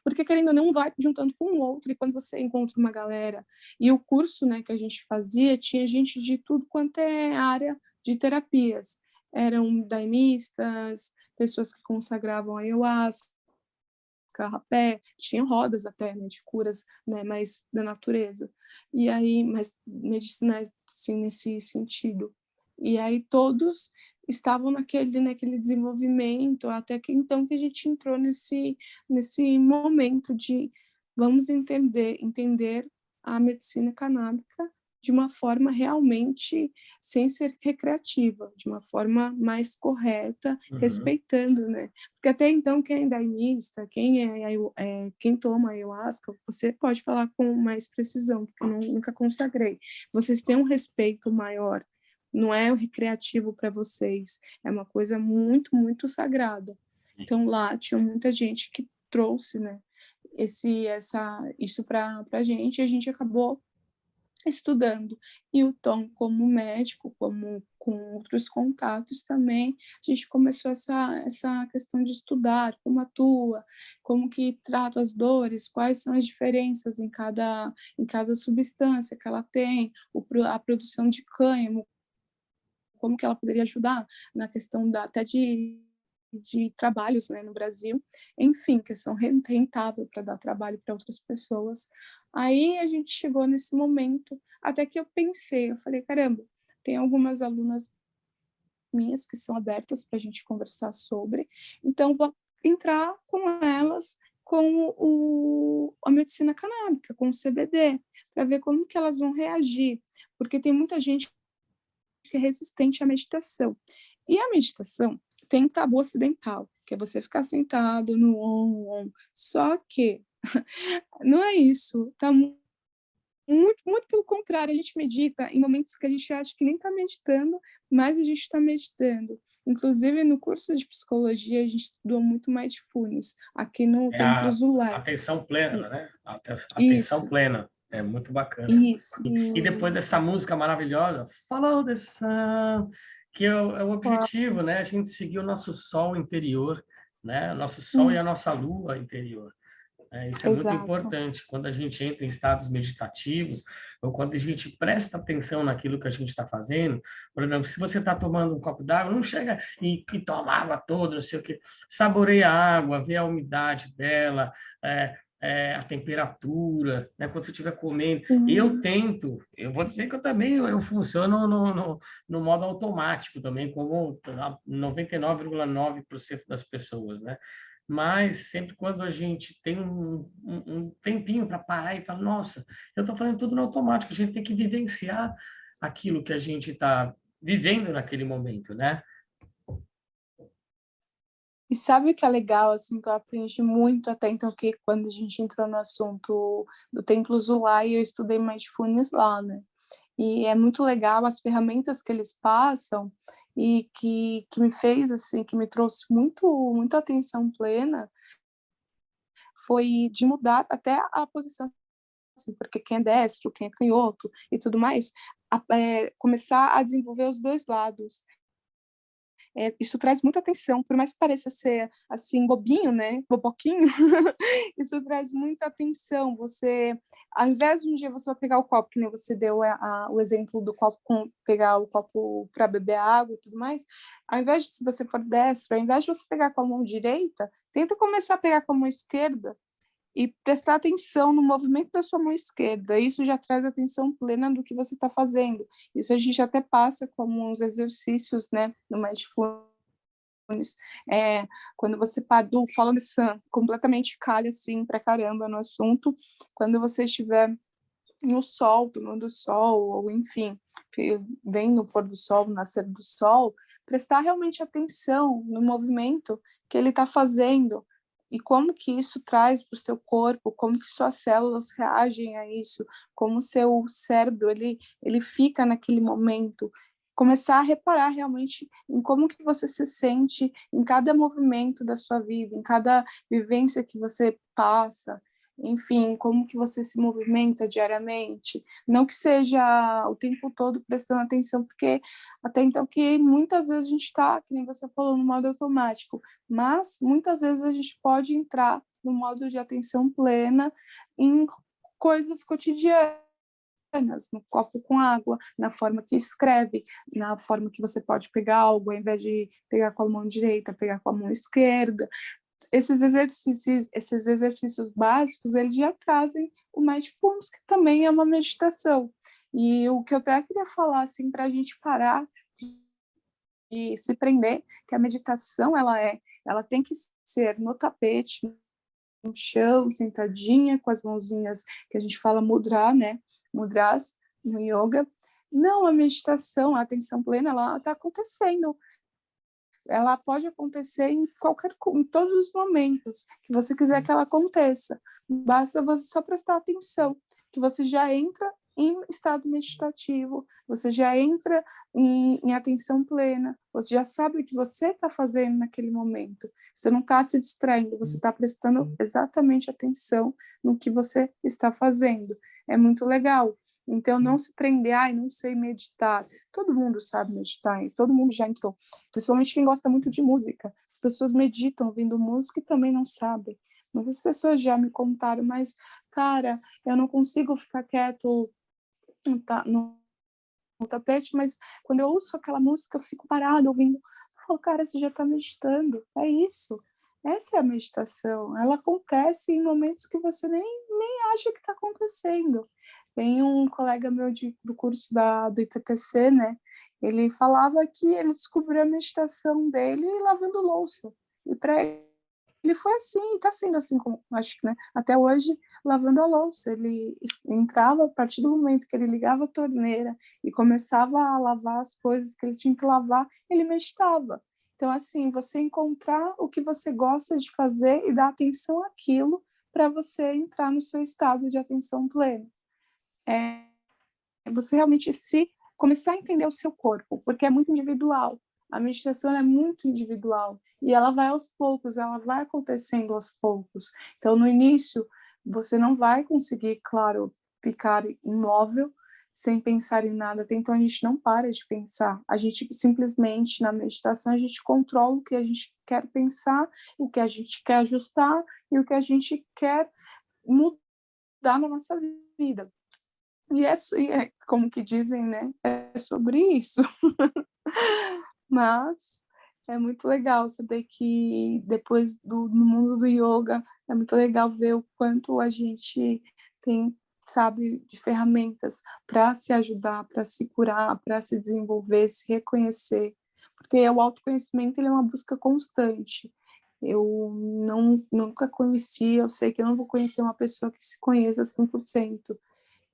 porque querendo ou não, um vai juntando com o outro, e quando você encontra uma galera, e o curso, né, que a gente fazia, tinha gente de tudo quanto é área de terapias, eram daimistas, pessoas que consagravam ayahuasca, rapé, tinha rodas até, né, de curas, né, mais da natureza, e aí, mais medicinais, assim, nesse sentido. E aí todos estavam naquele desenvolvimento, até que então que a gente entrou nesse momento vamos entender a medicina canábica de uma forma realmente sem ser recreativa, de uma forma mais correta, Uhum. respeitando, né? Porque até então, quem é daimista, quem toma ayahuasca, você pode falar com mais precisão, porque eu nunca consagrei. Vocês têm um respeito maior, não é o recreativo para vocês, é uma coisa muito, muito sagrada. Então, lá tinha muita gente que trouxe, né, isso para a gente, e a gente acabou estudando. E o Tom, como médico, como com outros contatos também, a gente começou essa questão de estudar como atua, como que trata as dores, quais são as diferenças em cada substância que ela tem, a produção de cânhamo, como que ela poderia ajudar na questão até de trabalhos, né, no Brasil, enfim, questão rentável para dar trabalho para outras pessoas. Aí a gente chegou nesse momento, até que eu pensei, eu falei, caramba, tem algumas alunas minhas que são abertas para a gente conversar sobre, então vou entrar com elas com a medicina canábica, com o CBD, para ver como que elas vão reagir, porque tem muita gente que é resistente à meditação. E a meditação tem um tabu ocidental, que é você ficar sentado no on. Só que não é isso. Tá muito, muito pelo contrário, a gente medita em momentos que a gente acha que nem está meditando, mas a gente está meditando. Inclusive, no curso de psicologia, a gente estudou muito mindfulness, aqui no É Templo a Zulai. atenção plena, né? Atenção Isso, plena. É muito bacana. isso. E depois dessa música maravilhosa, Follow the Sun, que é o objetivo, né? A gente seguir o nosso sol interior, né? O nosso sol e a nossa lua interior. Isso é muito Exato. importante quando a gente entra em estados meditativos ou quando a gente presta atenção naquilo que a gente está fazendo. Por exemplo, se você está tomando um copo d'água, não chega e toma a água toda, não sei o quê. Saboreia a água, vê a umidade dela, a temperatura, né? Quando você estiver comendo. Eu Uhum. tento, eu vou dizer que eu também eu funciono no modo automático também, como 99,9% das pessoas, né? Mas sempre quando a gente tem um tempinho para parar e falar, nossa, eu estou fazendo tudo no automático, a gente tem que vivenciar aquilo que a gente está vivendo naquele momento, né? E sabe o que é legal, assim, que eu aprendi muito até então, que quando a gente entrou no assunto do Templo Zulai, eu estudei mindfulness lá, né? E é muito legal as ferramentas que eles passam e que me fez, assim, que me trouxe muita atenção plena, foi de mudar até a posição, assim, porque quem é destro, quem é canhoto e tudo mais, começar a desenvolver os dois lados. Isso traz muita atenção, por mais que pareça ser assim bobinho, né, boboquinho, isso traz muita atenção. Você, ao invés de um dia você vai pegar o copo, que nem você deu o exemplo do copo, pegar o copo para beber água e tudo mais, ao invés de, se você for destro, ao invés de você pegar com a mão direita, tenta começar a pegar com a mão esquerda e prestar atenção no movimento da sua mão esquerda. Isso já traz atenção plena do que você está fazendo. Isso a gente até passa como uns exercícios, né, no Mindfulness. Quando você do falando completamente calha assim para caramba no assunto, quando você estiver no sol, tomando sol, ou enfim, vem no pôr do sol, no nascer do sol, prestar realmente atenção no movimento que ele está fazendo e como que isso traz para o seu corpo, como que suas células reagem a isso, como o seu cérebro ele fica naquele momento, começar a reparar realmente em como que você se sente em cada movimento da sua vida, em cada vivência que você passa, enfim, como que você se movimenta diariamente, não que seja o tempo todo prestando atenção, porque até então que muitas vezes a gente está, que nem você falou, no modo automático, mas muitas vezes a gente pode entrar no modo de atenção plena em coisas cotidianas, no copo com água, na forma que escreve, na forma que você pode pegar algo, ao invés de pegar com a mão direita, pegar com a mão esquerda. Esses exercícios básicos, eles já trazem o mindfulness, que também é uma meditação. E o que eu até queria falar, assim, para a gente parar de se prender, que a meditação, ela tem que ser no tapete, no chão, sentadinha, com as mãozinhas que a gente fala mudra, né? Mudras no yoga. Não, a meditação, a atenção plena, ela está acontecendo. Ela pode acontecer em todos os momentos que você quiser que ela aconteça. Basta você só prestar atenção, que você já entra em estado meditativo, você já entra em atenção plena, você já sabe o que você está fazendo naquele momento. Você não está se distraindo, você está prestando exatamente atenção no que você está fazendo. É muito legal. Então, não se prender, não sei meditar. Todo mundo sabe meditar, e todo mundo já entrou. Principalmente quem gosta muito de música. As pessoas meditam ouvindo música e também não sabem. Muitas pessoas já me contaram, mas, cara, eu não consigo ficar quieto no tapete, mas quando eu ouço aquela música, eu fico parada ouvindo. Eu falo, cara, você já está meditando. É isso. Essa é a meditação. Ela acontece em momentos que você nem acha que está acontecendo. Tem um colega meu do curso do IPPC, né? Ele falava que ele descobriu a meditação dele lavando louça. E para ele foi assim, e está sendo assim, como, acho que, né? Até hoje, lavando a louça. Ele entrava, a partir do momento que ele ligava a torneira e começava a lavar as coisas que ele tinha que lavar, ele meditava. Então, assim, você encontrar o que você gosta de fazer e dar atenção àquilo para você entrar no seu estado de atenção plena. Você realmente começar a entender o seu corpo, porque é muito individual. A meditação é muito individual e ela vai aos poucos, ela vai acontecendo aos poucos. Então, no início, você não vai conseguir, claro, ficar imóvel sem pensar em nada. Até então, a gente não para de pensar. A gente simplesmente, na meditação, a gente controla o que a gente quer pensar, o que a gente quer ajustar e o que a gente quer mudar na nossa vida. E é como que dizem, né? É sobre isso. Mas é muito legal saber que depois no mundo do yoga é muito legal ver o quanto a gente tem, sabe, de ferramentas para se ajudar, para se curar, para se desenvolver, se reconhecer. Porque o autoconhecimento ele é uma busca constante. Eu nunca conheci, eu sei que eu não vou conhecer uma pessoa que se conheça 100%,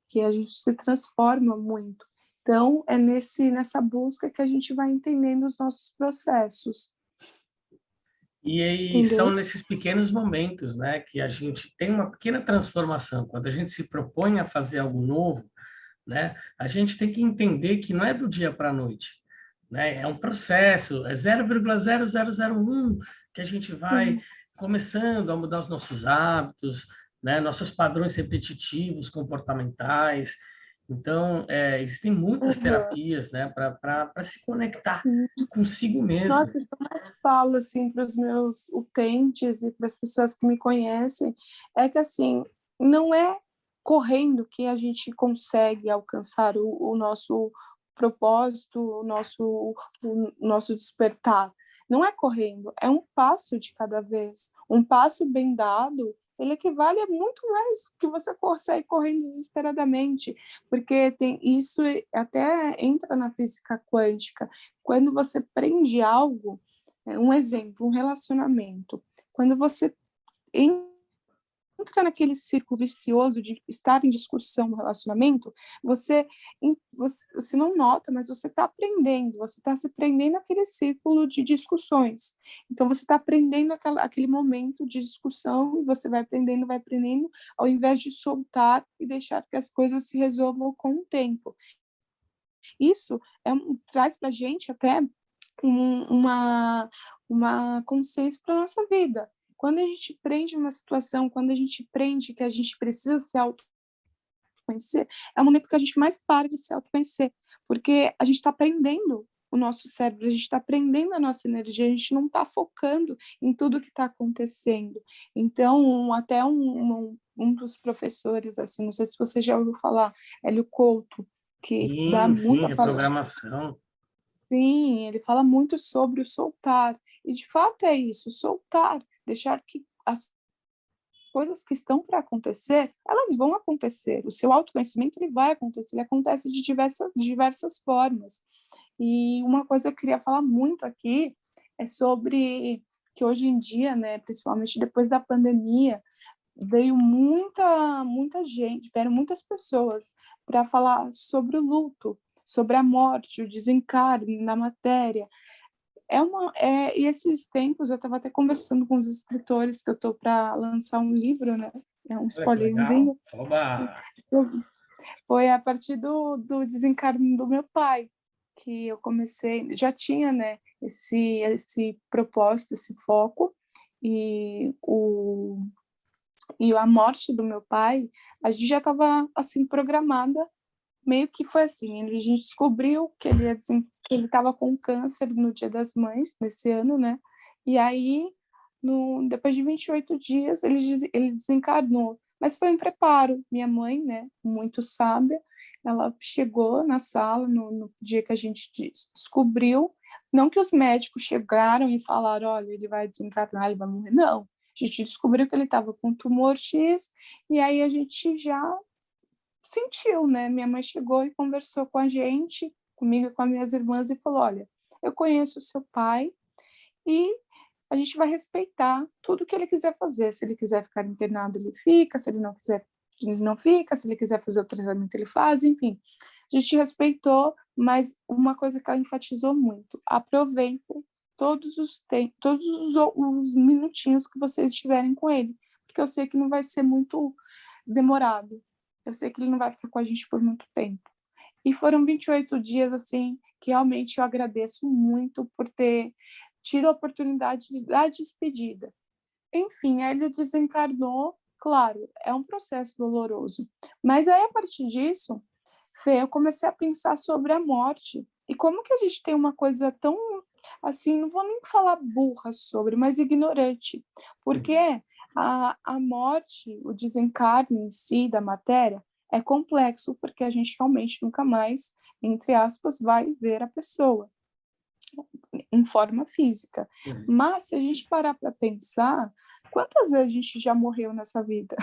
que a gente se transforma muito. Então, é nessa busca que a gente vai entendendo os nossos processos. E aí são Entendeu? nesses pequenos momentos, né, que a gente tem uma pequena transformação. Quando a gente se propõe a fazer algo novo, né, a gente tem que entender que não é do dia para a noite, né? É um processo, é 0,0001 que a gente vai Sim. começando a mudar os nossos hábitos, né, nossos padrões repetitivos, comportamentais. Então, existem muitas Uhum. terapias, né, para se conectar Sim. consigo mesmo. Nossa, o que eu mais falo assim para os meus utentes e para as pessoas que me conhecem é que assim não é correndo que a gente consegue alcançar o nosso propósito, o nosso despertar. Não é correndo, é um passo de cada vez. Um passo bem dado, ele equivale a muito mais que você consegue correndo desesperadamente, porque tem isso até entra na física quântica. Quando você prende algo, um exemplo, um relacionamento, quando você entra naquele círculo vicioso de estar em discussão no relacionamento, você não nota, mas você está aprendendo, você está se prendendo naquele círculo de discussões. Então, você está aprendendo aquele momento de discussão, e você vai aprendendo, ao invés de soltar e deixar que as coisas se resolvam com o tempo. Isso traz para a gente até uma consciência para a nossa vida. Quando a gente prende uma situação, quando a gente prende que a gente precisa se autoconhecer, é o momento que a gente mais para de se autoconhecer, porque a gente está prendendo o nosso cérebro, a gente está prendendo a nossa energia, a gente não está focando em tudo que está acontecendo. Então, até um dos professores, assim, não sei se você já ouviu falar, Hélio Couto, que dá Sim, sim, muita palestra. reprogramação. Sim, ele fala muito sobre o soltar. E de fato é isso, soltar, deixar que as coisas que estão para acontecer, elas vão acontecer. O seu autoconhecimento ele vai acontecer, ele acontece de diversas formas. E uma coisa que eu queria falar muito aqui é sobre que hoje em dia, né, principalmente depois da pandemia, veio muita gente, vieram muitas pessoas para falar sobre o luto, sobre a morte, o desencarne na matéria. E esses tempos eu estava até conversando com os escritores que eu estou para lançar um livro, né? É um Olha que legal. spoilerzinho. Oba! Foi a partir do desencarne do meu pai que eu comecei, já tinha, né, esse propósito, esse foco, e a morte do meu pai, a gente já estava assim programada, meio que foi assim, a gente descobriu que ele estava com câncer no Dia das Mães desse ano, né? E aí, depois de 28 dias, ele desencarnou. Mas foi um preparo. Minha mãe, né, muito sábia, ela chegou na sala no dia que a gente descobriu, não que os médicos chegaram e falaram, olha, ele vai desencarnar, ele vai morrer, não. A gente descobriu que ele estava com tumor X, e aí a gente já sentiu, né? Minha mãe chegou e conversou com a gente, comigo e com as minhas irmãs, e falou: olha, eu conheço o seu pai e a gente vai respeitar tudo que ele quiser fazer. Se ele quiser ficar internado, ele fica, se ele não quiser, ele não fica, se ele quiser fazer o tratamento, ele faz, enfim. A gente respeitou, mas uma coisa que ela enfatizou muito: aproveitem todos os minutinhos que vocês estiverem com ele, porque eu sei que não vai ser muito demorado. Eu sei que ele não vai ficar com a gente por muito tempo. E foram 28 dias, assim, que realmente eu agradeço muito por ter tido a oportunidade de dar despedida. Enfim, aí ele desencarnou, claro, é um processo doloroso. Mas aí, a partir disso, Fê, eu comecei a pensar sobre a morte. E como que a gente tem uma coisa tão, assim, não vou nem falar burra sobre, mas ignorante. Porque a morte, o desencarne em si da matéria, é complexo, porque a gente realmente nunca mais, entre aspas, vai ver a pessoa em forma física. Uhum. Mas se a gente parar para pensar, quantas vezes a gente já morreu nessa vida?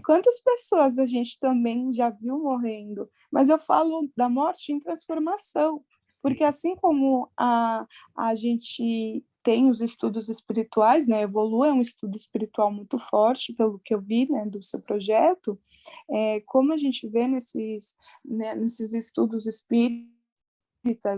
Quantas pessoas a gente também já viu morrendo? Mas eu falo da morte em transformação, porque assim como a gente tem os estudos espirituais, né? Evolua é um estudo espiritual muito forte, pelo que eu vi, né, do seu projeto. Como a gente vê nesses estudos espíritas,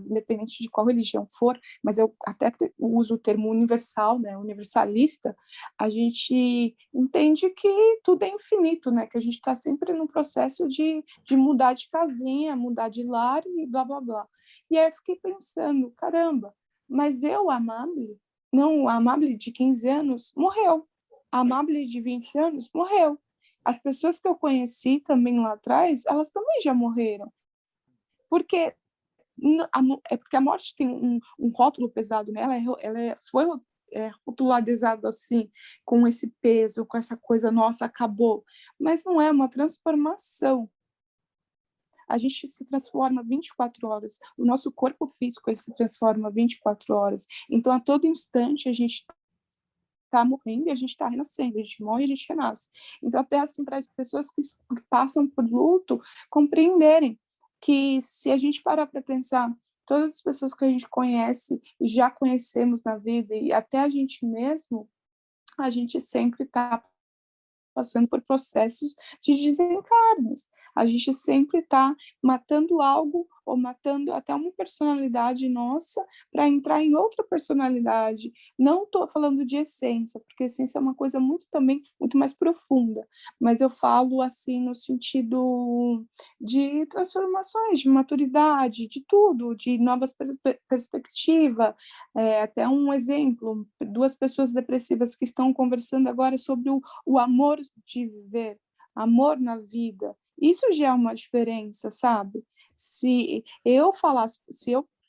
independente de qual religião for, mas eu até uso o termo universal, né, universalista, a gente entende que tudo é infinito, né, que a gente está sempre no processo de mudar de casinha, mudar de lar e blá, blá, blá. E aí eu fiquei pensando, caramba, mas eu, a Amable, não, a Amable de 15 anos, morreu. A Amable de 20 anos, morreu. As pessoas que eu conheci também lá atrás, elas também já morreram. Porque é porque a morte tem um rótulo pesado nela, foi rotularizada assim, com esse peso, com essa coisa, nossa, acabou. Mas não é uma transformação. A gente se transforma 24 horas. O nosso corpo físico ele se transforma 24 horas. Então, a todo instante, a gente está morrendo e a gente está renascendo. A gente morre e a gente renasce. Então, até assim, para as pessoas que passam por luto, compreenderem que se a gente parar para pensar, todas as pessoas que a gente conhece e já conhecemos na vida, e até a gente mesmo, a gente sempre está passando por processos de desencarnes. A gente sempre está matando algo ou matando até uma personalidade nossa para entrar em outra personalidade. Não estou falando de essência, porque essência é uma coisa muito mais profunda, mas eu falo assim no sentido de transformações, de maturidade, de tudo, de novas perspectivas. Até um exemplo, duas pessoas depressivas que estão conversando agora sobre o amor de viver, amor na vida. Isso já é uma diferença, sabe? Se eu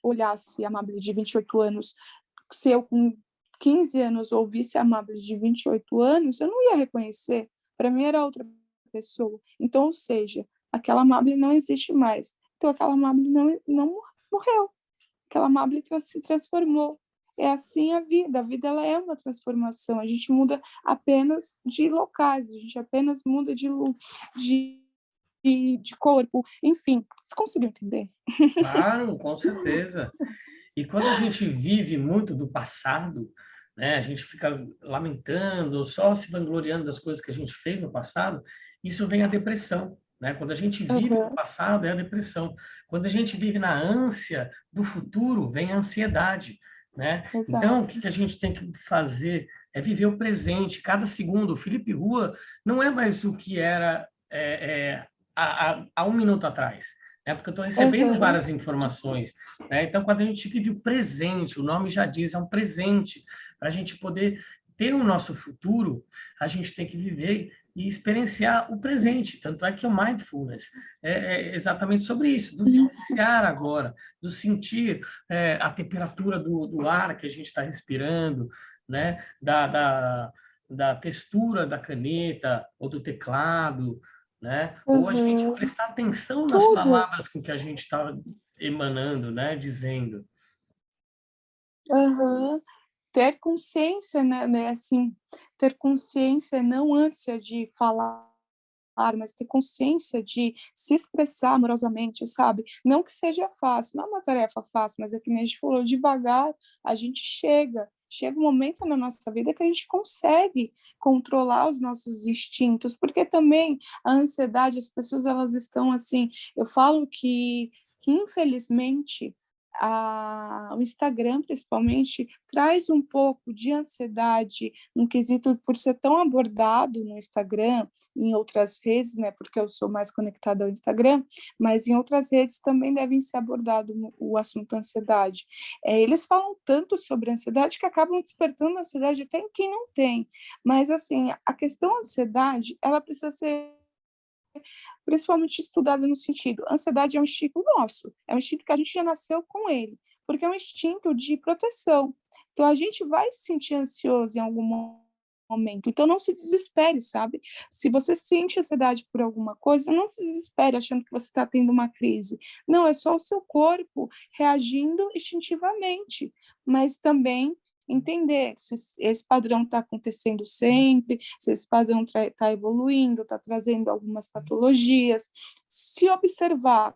olhasse a Amable de 28 anos, se eu com 15 anos ouvisse a Amable de 28 anos, eu não ia reconhecer. Para mim era outra pessoa. Então, ou seja, aquela Amable não existe mais. Então, aquela Amable não morreu. Aquela Amable se transformou. É assim a vida ela é uma transformação, a gente muda apenas de locais, a gente apenas muda de, de corpo, enfim, você conseguiu entender? Claro, com certeza. E quando a gente vive muito do passado, né? A gente fica lamentando, só se vangloriando das coisas que a gente fez no passado, isso vem a depressão, né? Quando a gente vive no Aham, passado, é a depressão. Quando a gente vive na ânsia do futuro, vem a ansiedade, né? Então, o exato. que a gente tem que fazer é viver o presente, cada segundo. O Felipe Rua não é mais o que era há um minuto atrás, né? Porque eu estou recebendo Aham, várias informações, né? Então, quando a gente vive o presente, o nome já diz, é um presente, para a gente poder ter o nosso futuro, a gente tem que viver e experienciar o presente. Tanto é que o mindfulness é exatamente sobre isso, do isso. vivenciar agora, do sentir a temperatura do ar que a gente está respirando, né? Da textura da caneta ou do teclado, né? Ou a gente Aham. prestar atenção nas Tudo. palavras com que a gente está emanando, né? Dizendo. Aham. Ter consciência, né, assim, ter consciência, não ânsia de falar, mas ter consciência de se expressar amorosamente, sabe? Não que seja fácil, não é uma tarefa fácil, mas é que nem a gente falou, devagar a gente chega. Chega um momento na nossa vida que a gente consegue controlar os nossos instintos, porque também a ansiedade, as pessoas elas estão assim, eu falo que infelizmente o Instagram, principalmente, traz um pouco de ansiedade no quesito por ser tão abordado no Instagram, em outras redes, né, porque eu sou mais conectada ao Instagram, mas em outras redes também devem ser abordado o assunto ansiedade. Eles falam tanto sobre ansiedade que acabam despertando ansiedade até em quem não tem. Mas, assim, a questão ansiedade, ela precisa ser principalmente estudada no sentido, ansiedade é um instinto nosso, é um instinto que a gente já nasceu com ele, porque é um instinto de proteção. Então, a gente vai se sentir ansioso em algum momento. Então, não se desespere, sabe? Se você sente ansiedade por alguma coisa, não se desespere achando que você está tendo uma crise. Não, é só o seu corpo reagindo instintivamente, mas também entender se esse padrão está acontecendo sempre, se esse padrão está evoluindo, está trazendo algumas patologias. Se observar,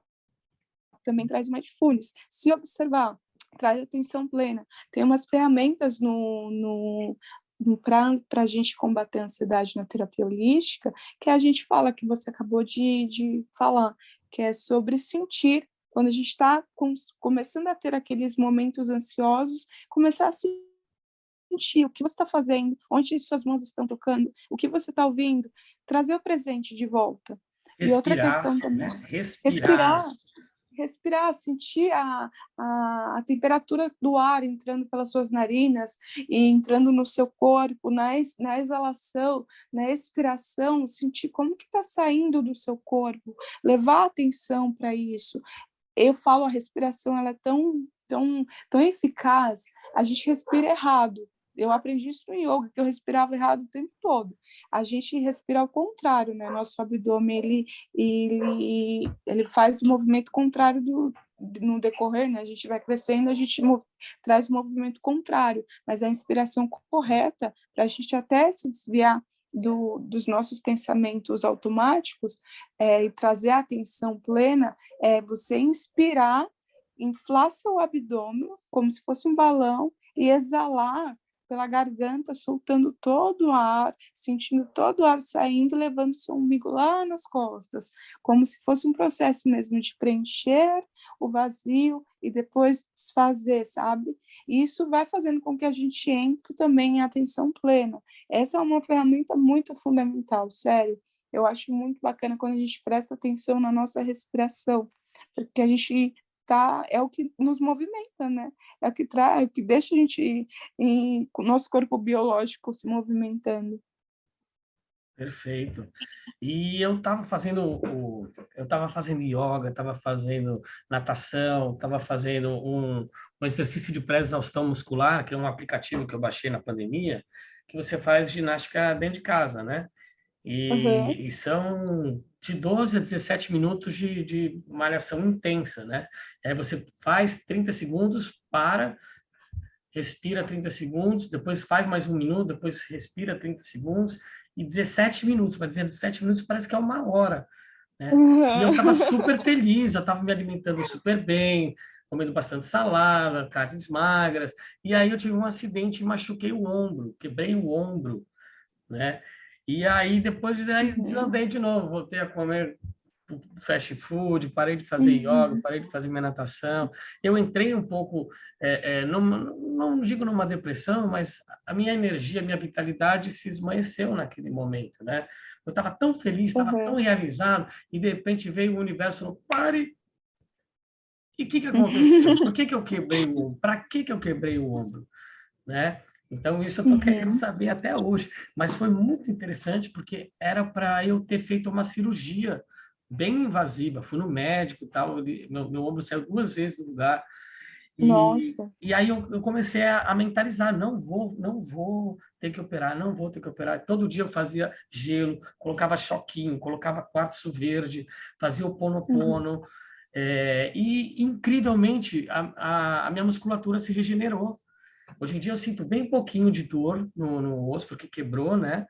também traz mindfulness. Se observar, traz atenção plena. Tem umas ferramentas para a gente combater a ansiedade na terapia holística, que a gente fala, que você acabou de falar, que é sobre sentir. Quando a gente está começando a ter aqueles momentos ansiosos, começar a sentir o que você está fazendo, onde suas mãos estão tocando, o que você está ouvindo, trazer o presente de volta. E outra Respirar, questão também, né? respirar, Respirar. respirar, sentir a temperatura do ar entrando pelas suas narinas e entrando no seu corpo, na exalação, na expiração, sentir como que está saindo do seu corpo, levar atenção para isso. Eu falo, a respiração ela é tão eficaz, a gente respira errado. Eu aprendi isso no yoga, que eu respirava errado o tempo todo. A gente respira ao contrário, né? Nosso abdômen, ele faz o movimento contrário no decorrer, né? A gente vai crescendo, a gente traz o movimento contrário, mas a inspiração correta, para a gente até se desviar dos nossos pensamentos automáticos e trazer a atenção plena, é você inspirar, inflar seu abdômen como se fosse um balão e exalar pela garganta, soltando todo o ar, sentindo todo o ar saindo, levando seu umbigo lá nas costas, como se fosse um processo mesmo de preencher o vazio e depois desfazer, sabe? E isso vai fazendo com que a gente entre também em atenção plena. Essa é uma ferramenta muito fundamental, sério. Eu acho muito bacana quando a gente presta atenção na nossa respiração, porque a gente é o que nos movimenta, né? É o que traz, é o que deixa a gente com o nosso corpo biológico se movimentando. Perfeito. E eu estava fazendo yoga, estava fazendo natação, estava fazendo um exercício de pré-exaustão muscular, que é um aplicativo que eu baixei na pandemia, que você faz ginástica dentro de casa, né? Uhum. E são de 12 a 17 minutos de malhação intensa, né? Aí você faz 30 segundos, para, respira 30 segundos, depois faz mais um minuto, depois respira 30 segundos e 17 minutos. Mas 17 minutos parece que é uma hora, né? E eu estava super feliz, eu estava me alimentando super bem, comendo bastante salada, carnes magras, e aí eu tive um acidente e machuquei o ombro, quebrei o ombro, né? E aí depois aí Uhum. desandei de novo, voltei a comer fast food, parei de fazer yoga, Uhum. parei de fazer minha natação. Eu entrei um pouco, não digo numa depressão, mas a minha energia, a minha vitalidade se esmaeceu naquele momento, né? Eu estava tão feliz, estava tão Uhum. realizado, e de repente veio o universo, falou, pare. E o que aconteceu? Por que eu quebrei o ombro? Para que eu quebrei o ombro? Né? Então, isso eu estou querendo Uhum. saber até hoje. Mas foi muito interessante porque era para eu ter feito uma cirurgia bem invasiva. Fui no médico e tal, meu ombro saiu 2 vezes do lugar. Nossa. E aí eu comecei a mentalizar, não vou ter que operar, não vou ter que operar. Todo dia eu fazia gelo, colocava choquinho, colocava quartzo verde, fazia o Uhum. ponopono, e incrivelmente a minha musculatura se regenerou. Hoje em dia eu sinto bem pouquinho de dor no osso, porque quebrou, né?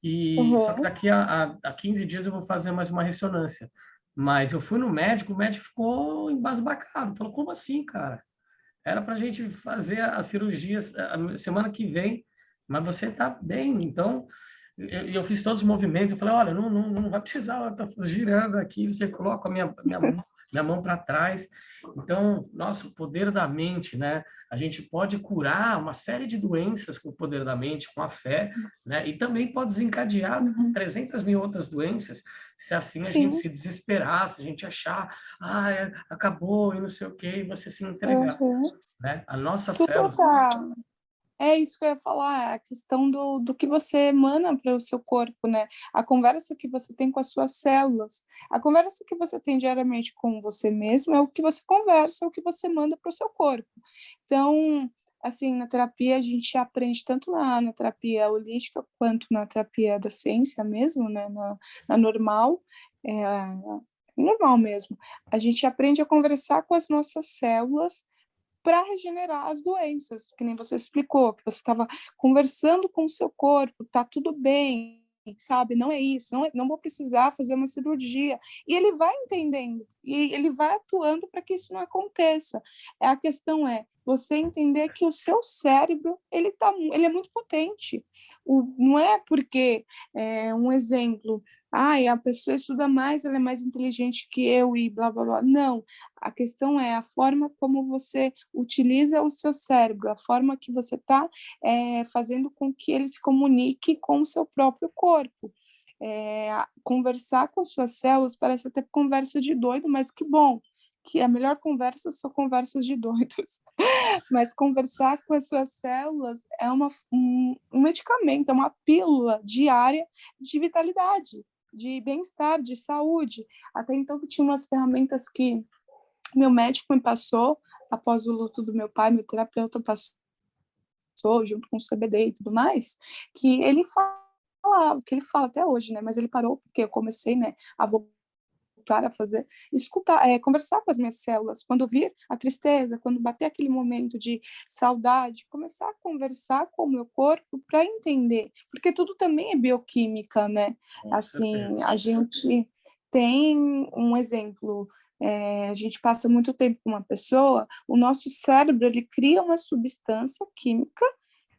E só que Uhum. daqui a 15 dias eu vou fazer mais uma ressonância. Mas eu fui no médico, o médico ficou embasbacado. Falou, como assim, cara? Era para a gente fazer a cirurgia a semana que vem, mas você está bem. Então, eu fiz todos os movimentos. Eu falei, olha, não vai precisar, está girando aqui, você coloca a minha mão para trás. Então, nosso poder da mente, né? A gente pode curar uma série de doenças com o poder da mente, com a fé, né? E também pode desencadear Uhum. 300 mil outras doenças, se assim a gente Sim. se desesperar, se a gente achar, acabou e não sei o quê, e você se entregar, Uhum. né? A nossa Tudo célula. tá. É isso que eu ia falar, a questão do que você emana para o seu corpo, né? A conversa que você tem com as suas células, a conversa que você tem diariamente com você mesmo é o que você conversa, é o que você manda para o seu corpo. Então, assim, na terapia a gente aprende tanto na terapia holística quanto na terapia da ciência mesmo, né? Na normal, é, normal mesmo. A gente aprende a conversar com as nossas células para regenerar as doenças, que nem você explicou, que você estava conversando com o seu corpo, tá tudo bem, sabe? Não é isso, não vou precisar fazer uma cirurgia. E ele vai entendendo, e ele vai atuando para que isso não aconteça. A questão é você entender que o seu cérebro, ele é muito potente. Não é porque, um exemplo, a pessoa estuda mais, ela é mais inteligente que eu e blá, blá, blá. Não, a questão é a forma como você utiliza o seu cérebro, a forma que você está fazendo com que ele se comunique com o seu próprio corpo. Conversar com as suas células parece até conversa de doido, mas que bom, que a melhor conversa são conversas de doidos. Mas conversar com as suas células é um medicamento, é uma pílula diária de vitalidade, de bem-estar, de saúde. Até então, tinha umas ferramentas que meu médico me passou, após o luto do meu pai, meu terapeuta passou, junto com o CBD e tudo mais, que ele fala, que ele fala até hoje, né? Mas ele parou porque eu comecei, né, a voltar a fazer, escutar, conversar com as minhas células, quando vir a tristeza, quando bater aquele momento de saudade, começar a conversar com o meu corpo para entender, porque tudo também é bioquímica, né? Com certeza. Assim, a gente tem um exemplo, a gente passa muito tempo com uma pessoa, o nosso cérebro ele cria uma substância química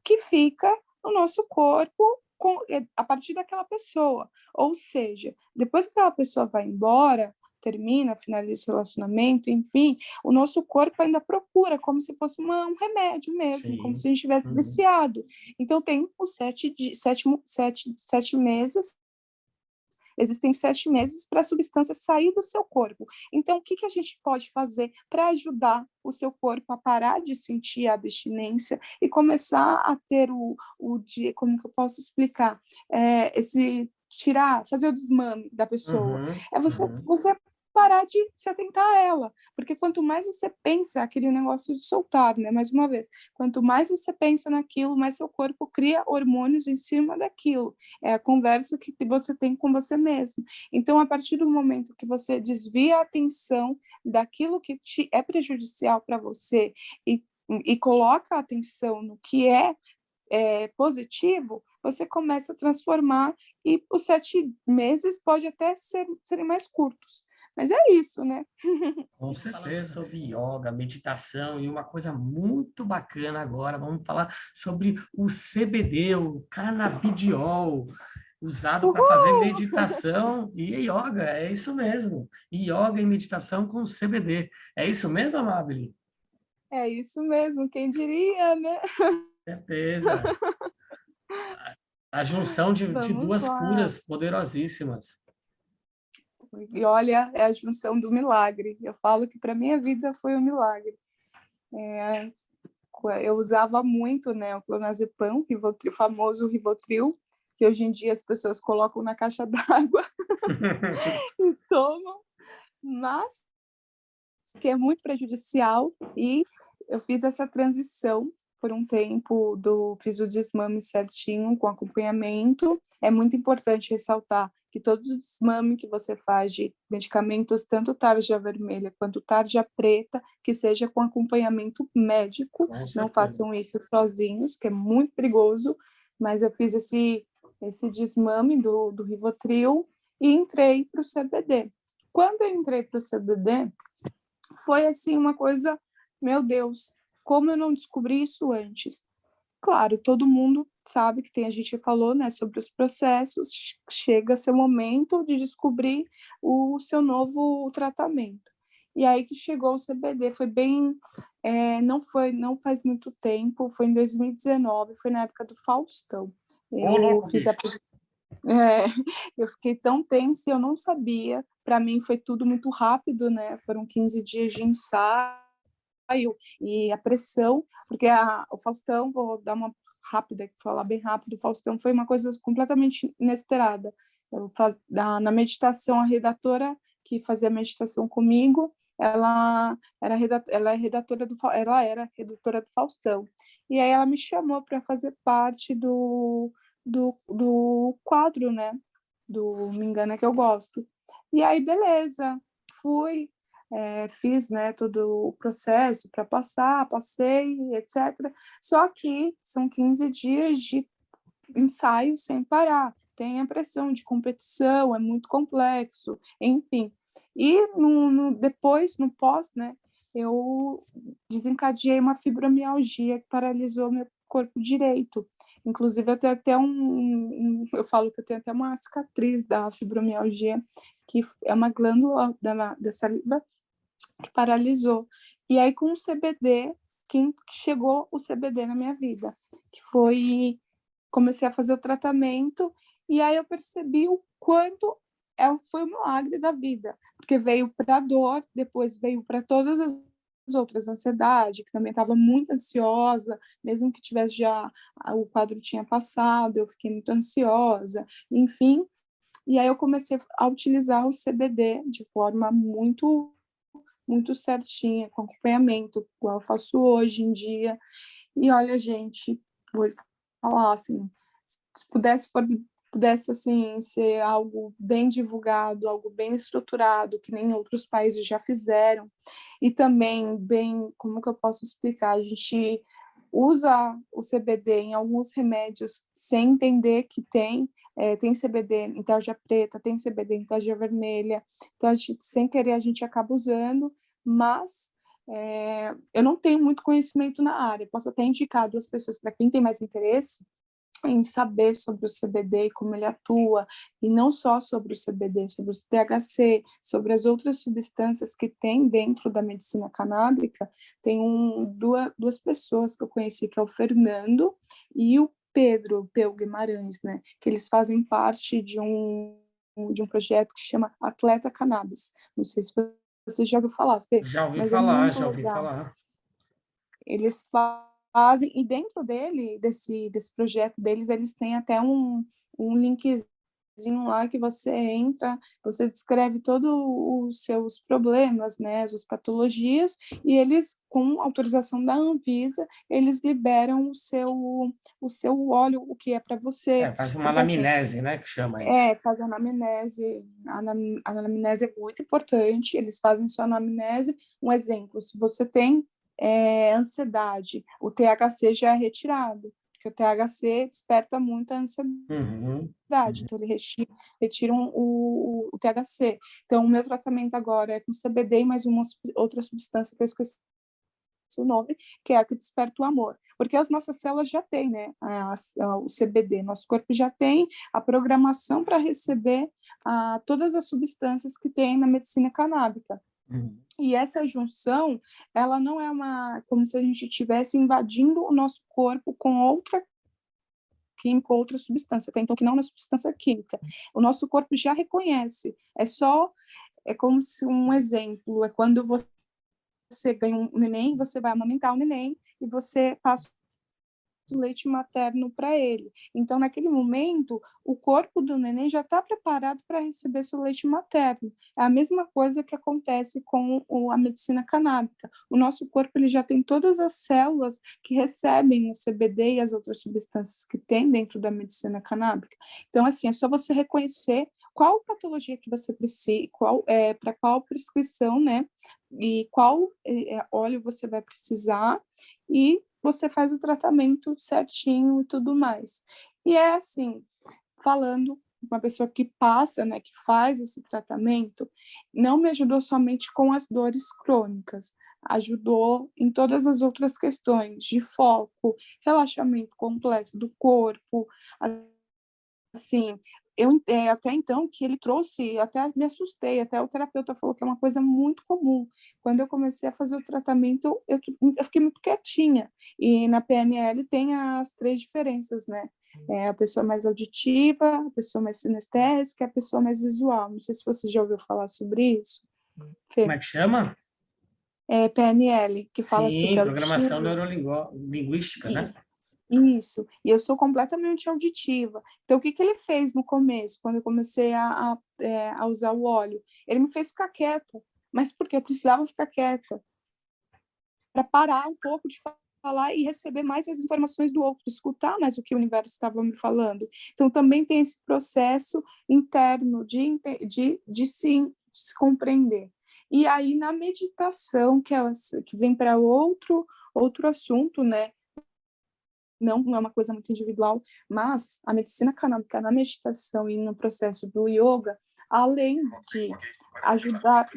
que fica no nosso corpo a partir daquela pessoa. Ou seja, depois que aquela pessoa vai embora, termina, finaliza o relacionamento, enfim, o nosso corpo ainda procura, como se fosse um remédio mesmo, como Sim. se a gente tivesse Uhum. viciado. Então, tem os 7 meses, existem 7 meses para a substância sair do seu corpo. Então, o que a gente pode fazer para ajudar o seu corpo a parar de sentir a abstinência e começar a ter dia, como que eu posso explicar? Fazer o desmame da pessoa. Uhum. É Uhum. você parar de se atentar a ela, porque quanto mais você pensa, aquele negócio de soltar, né? Mais uma vez, quanto mais você pensa naquilo, mais seu corpo cria hormônios em cima daquilo. É a conversa que você tem com você mesmo. Então, a partir do momento que você desvia a atenção daquilo que é prejudicial para você e coloca a atenção no que é positivo, você começa a transformar e os 7 meses pode até serem mais curtos, Mas é isso, né? Com certeza. Sobre yoga, meditação e uma coisa muito bacana agora, vamos falar sobre o CBD, o canabidiol, usado para fazer Uhul! meditação e yoga, é isso mesmo. Yoga e meditação com CBD. É isso mesmo, Amabile? É isso mesmo, quem diria, né? Certeza. A junção de Vamos duas lá. curas poderosíssimas. E olha, é a junção do milagre. Eu falo que para minha vida foi um milagre. Eu usava muito, né, o clonazepam, Rivotril, o famoso Rivotril, que hoje em dia as pessoas colocam na caixa d'água e tomam, mas que é muito prejudicial, e eu fiz essa transição por um tempo, fiz o desmame certinho, com acompanhamento. É muito importante ressaltar que todos os desmame que você faz de medicamentos, tanto tarja vermelha quanto tarja preta, que seja com acompanhamento médico, Com não certeza. façam isso sozinhos, que é muito perigoso, mas eu fiz esse desmame do Rivotril e entrei para o CBD. Quando eu entrei para o CBD, foi assim uma coisa, meu Deus, como eu não descobri isso antes? Claro, todo mundo sabe que tem, a gente falou, né, sobre os processos, chega seu momento de descobrir o seu novo tratamento. E aí que chegou o CBD, foi bem, não faz muito tempo, foi em 2019, foi na época do Faustão. Ô, Eu louco, fiz a bicho. é, eu fiquei tão tensa e eu não sabia. Para mim foi tudo muito rápido, né? Foram 15 dias de ensaio e a pressão, porque o Faustão, vou dar uma rápida, falar bem rápido, o Faustão foi uma coisa completamente inesperada. Na meditação, a redatora que fazia meditação comigo, ela era redatora do Faustão. E aí ela me chamou para fazer parte do quadro, né? Do Me Engana Que Eu Gosto. E aí, beleza, fui, fiz, né, todo o processo para passar, passei, etc. Só que são 15 dias de ensaio sem parar. Tem a pressão de competição, é muito complexo, enfim. E depois, no pós, né, eu desencadeei uma fibromialgia que paralisou meu corpo direito. Inclusive, eu tenho até eu falo que eu tenho até uma cicatriz da fibromialgia, que é uma glândula da saliva que paralisou. E aí, com o CBD, que chegou o CBD na minha vida, que comecei a fazer o tratamento, e aí eu percebi o quanto foi o milagre da vida, porque veio para a dor, depois veio para todas as outras, ansiedade, que também estava muito ansiosa, mesmo que tivesse já, o quadro tinha passado, eu fiquei muito ansiosa, enfim, e aí eu comecei a utilizar o CBD de forma muito certinha, com acompanhamento, igual eu faço hoje em dia. E olha, gente, vou falar assim, se pudesse assim ser algo bem divulgado, algo bem estruturado, que nem outros países já fizeram, e também bem, como que eu posso explicar? A gente usa o CBD em alguns remédios sem entender que tem CBD em tarja preta, tem CBD em tarja vermelha, então sem querer a gente acaba usando, mas eu não tenho muito conhecimento na área, posso até indicar duas pessoas para quem tem mais interesse em saber sobre o CBD e como ele atua, e não só sobre o CBD, sobre o THC, sobre as outras substâncias que tem dentro da medicina canábica. Tem duas pessoas que eu conheci, que é o Fernando e o Pedro Guimarães, né? Que eles fazem parte de um projeto que chama Atleta Cannabis. Não sei se você já ouviu falar, Fê, Já ouvi mas é falar, muito já ouvi legal. falar. Eles fazem, e dentro desse projeto deles, eles têm até um linkzinho lá que você entra, você descreve todos os seus problemas, né, as suas patologias, e eles, com autorização da Anvisa, eles liberam o seu óleo, o que é para você, Faz uma porque assim, anamnese, né, que chama isso. faz anamnese, a anamnese é muito importante, eles fazem sua anamnese, um exemplo, se você tem ansiedade, o THC já é retirado, porque o THC desperta muito a ansiedade. Uhum. Então, ele retira o THC. Então, o meu tratamento agora é com CBD e mais uma outra substância que eu esqueci o nome, que é a que desperta o amor. Porque as nossas células já têm, né, o CBD, nosso corpo já tem a programação para receber todas as substâncias que tem na medicina canábica. Uhum. E essa junção, ela não é como se a gente estivesse invadindo o nosso corpo com outra química, outra substância, então que não é uma substância química. O nosso corpo já reconhece. É como se um exemplo, é quando você ganha um neném, você vai amamentar o neném e você passa o leite materno para ele. Então, naquele momento, o corpo do neném já está preparado para receber seu leite materno. É a mesma coisa que acontece com a medicina canábica. O nosso corpo ele já tem todas as células que recebem o CBD e as outras substâncias que tem dentro da medicina canábica. Então, assim, é só você reconhecer qual patologia que você precisa, para qual prescrição, né? E qual óleo você vai precisar e você faz o tratamento certinho e tudo mais. E é assim, falando, uma pessoa que passa, né, que faz esse tratamento, não me ajudou somente com as dores crônicas, ajudou em todas as outras questões de foco, relaxamento completo do corpo, assim, até então que ele trouxe, até me assustei, até o terapeuta falou que é uma coisa muito comum. Quando eu comecei a fazer o tratamento, eu fiquei muito quietinha. E na PNL tem as 3 diferenças, né? A pessoa mais auditiva, a pessoa mais sinestésica e a pessoa mais visual. Não sei se você já ouviu falar sobre isso, Como Fê. é que chama? É PNL, que fala sobre Sim, programação auditivo. neurolinguística, né? Isso, e eu sou completamente auditiva. Então, o que que ele fez no começo, quando eu comecei a usar o óleo? Ele me fez ficar quieta, mas porque eu precisava ficar quieta, para parar um pouco de falar e receber mais as informações do outro, escutar mais o que o universo estava me falando. Então, também tem esse processo interno de se compreender. E aí, na meditação, que vem para outro assunto, né? Não é uma coisa muito individual, mas a medicina canábica na meditação e no processo do yoga, além de ajudar,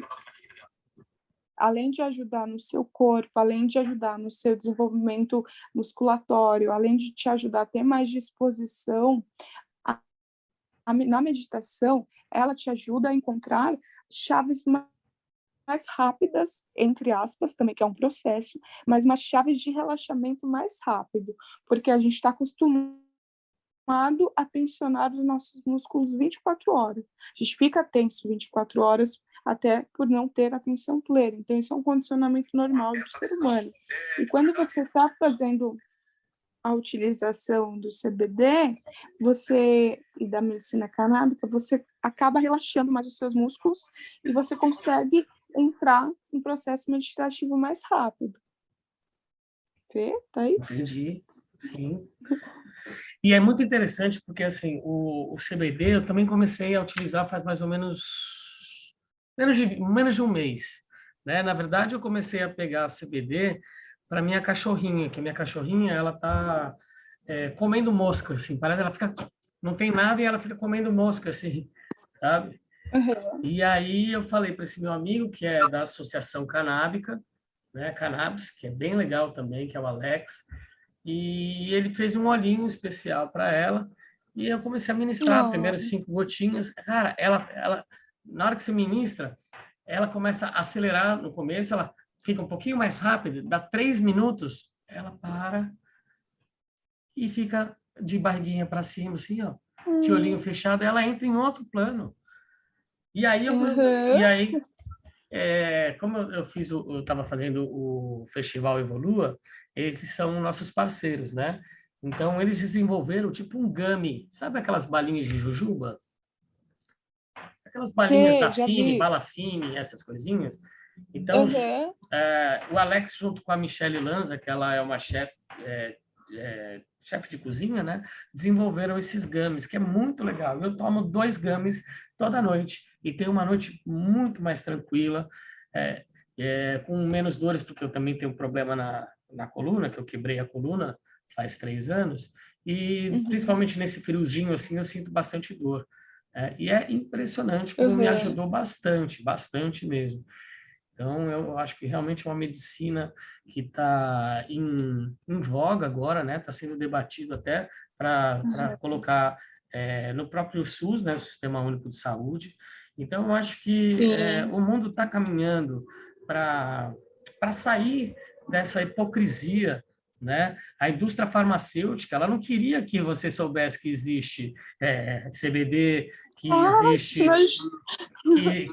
além de ajudar no seu corpo, além de ajudar no seu desenvolvimento musculatório, além de te ajudar a ter mais disposição, na meditação, ela te ajuda a encontrar chaves mais rápidas, entre aspas, também que é um processo, mas umas chaves de relaxamento mais rápido, porque a gente está acostumado a tensionar os nossos músculos 24 horas. A gente fica tenso 24 horas até por não ter atenção plena. Então, isso é um condicionamento normal do ser humano. E quando você está fazendo a utilização do CBD, e da medicina canábica, você acaba relaxando mais os seus músculos e você consegue entrar em processo meditativo mais rápido. Fê, tá aí? Entendi, sim. E é muito interessante porque, assim, o CBD eu também comecei a utilizar faz mais ou menos de um mês, né? Na verdade, eu comecei a pegar CBD para minha cachorrinha, que a minha cachorrinha, ela tá comendo mosca, assim, parece que ela fica, não tem nada e ela fica comendo mosca, assim, sabe? Uhum. E aí eu falei para esse meu amigo, que é da Associação Canábica, né, Cannabis, que é bem legal também, que é o Alex, e ele fez um olhinho especial para ela, e eu comecei a ministrar, Oh. primeiro 5 gotinhas. Cara, ela, na hora que você ministra, ela começa a acelerar no começo, ela fica um pouquinho mais rápida, dá 3 minutos, ela para e fica de barriguinha para cima, assim, ó, de olhinho fechado, ela entra em outro plano. E aí, Uhum. e aí como eu estava fazendo o Festival Evolua, esses são nossos parceiros, né? Então, eles desenvolveram tipo um gummy, sabe aquelas balinhas de jujuba? Aquelas balinhas da Já Fine, vi. Bala Fine, essas coisinhas. Então, Uhum. o Alex, junto com a Michelle Lanza, que ela é uma chefe de cozinha, né? Desenvolveram esses gummies, que é muito legal. Eu tomo 2 gummies toda noite e tenho uma noite muito mais tranquila, com menos dores, porque eu também tenho um problema na coluna, que eu quebrei a coluna faz 3 anos, e Uhum. principalmente nesse friozinho, assim, eu sinto bastante dor. E é impressionante como me Uhum. ajudou bastante, bastante mesmo. Então, eu acho que realmente é uma medicina que está em voga agora, né? Está sendo debatido até para colocar no próprio SUS, né? O Sistema Único de Saúde. Então, eu acho que Sim. o mundo está caminhando para sair dessa hipocrisia, né? A indústria farmacêutica, ela não queria que você soubesse que existe CBD, que Ah, existe mas...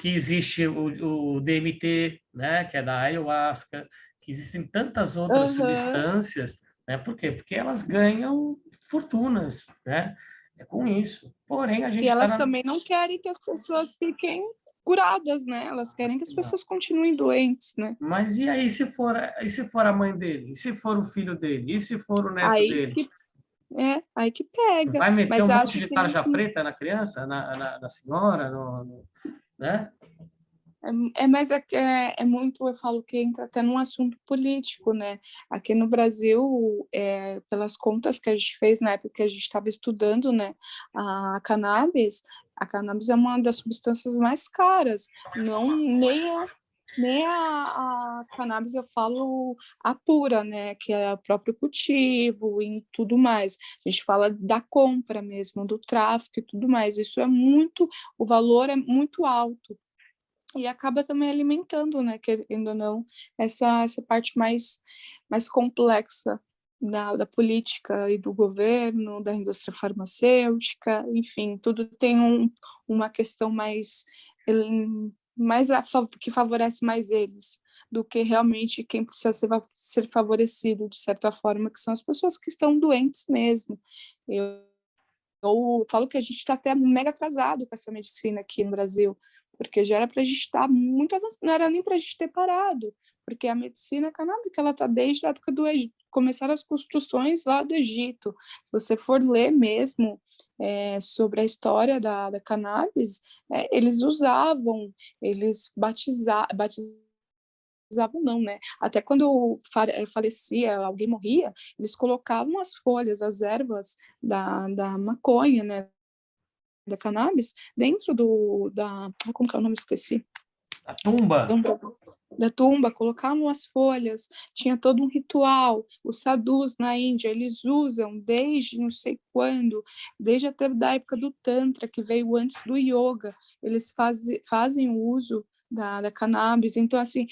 que existe o DMT, né, que é da ayahuasca, que existem tantas outras Uhum. substâncias, né? Por quê? Porque elas ganham fortunas, né? É com isso. Porém, a E gente está elas na... também não querem que as pessoas fiquem curadas, né? Elas querem que as Não. pessoas continuem doentes, né? Mas e aí e se for a mãe dele? E se for o filho dele? E se for o neto Aí dele? que aí que pega. Vai meter Mas um monte acho de que tarja assim, preta na criança, na senhora, né? mas é muito, eu falo que entra até num assunto político, né? Aqui no Brasil, pelas contas que a gente fez na época que a gente estava estudando, né, a cannabis é uma das substâncias mais caras, não nem a cannabis, eu falo a pura, né, que é o próprio cultivo e tudo mais. A gente fala da compra mesmo, do tráfico e tudo mais. Isso é muito, o valor é muito alto e acaba também alimentando, né, querendo ou não, essa parte mais complexa da política e do governo, da indústria farmacêutica, enfim, tudo tem uma questão que favorece mais eles do que realmente quem precisa ser favorecido, de certa forma, que são as pessoas que estão doentes mesmo. Eu falo que a gente está até mega atrasado com essa medicina aqui no Brasil, porque já era para a gente estar muito avançado, não era nem para a gente ter parado, porque a medicina canábica ela está desde a época do Egito, começaram as construções lá do Egito. Se você for ler mesmo sobre a história da cannabis, eles usavam, eles batizavam não, né? Até quando falecia, alguém morria, eles colocavam as folhas, as ervas da maconha, né? Da cannabis, dentro como que é o nome? Esqueci. A tumba. Da tumba, colocavam as folhas, tinha todo um ritual. Os sadhus na Índia, eles usam desde não sei quando, desde até da época do Tantra, que veio antes do Yoga, eles fazem o uso da cannabis. Então, assim,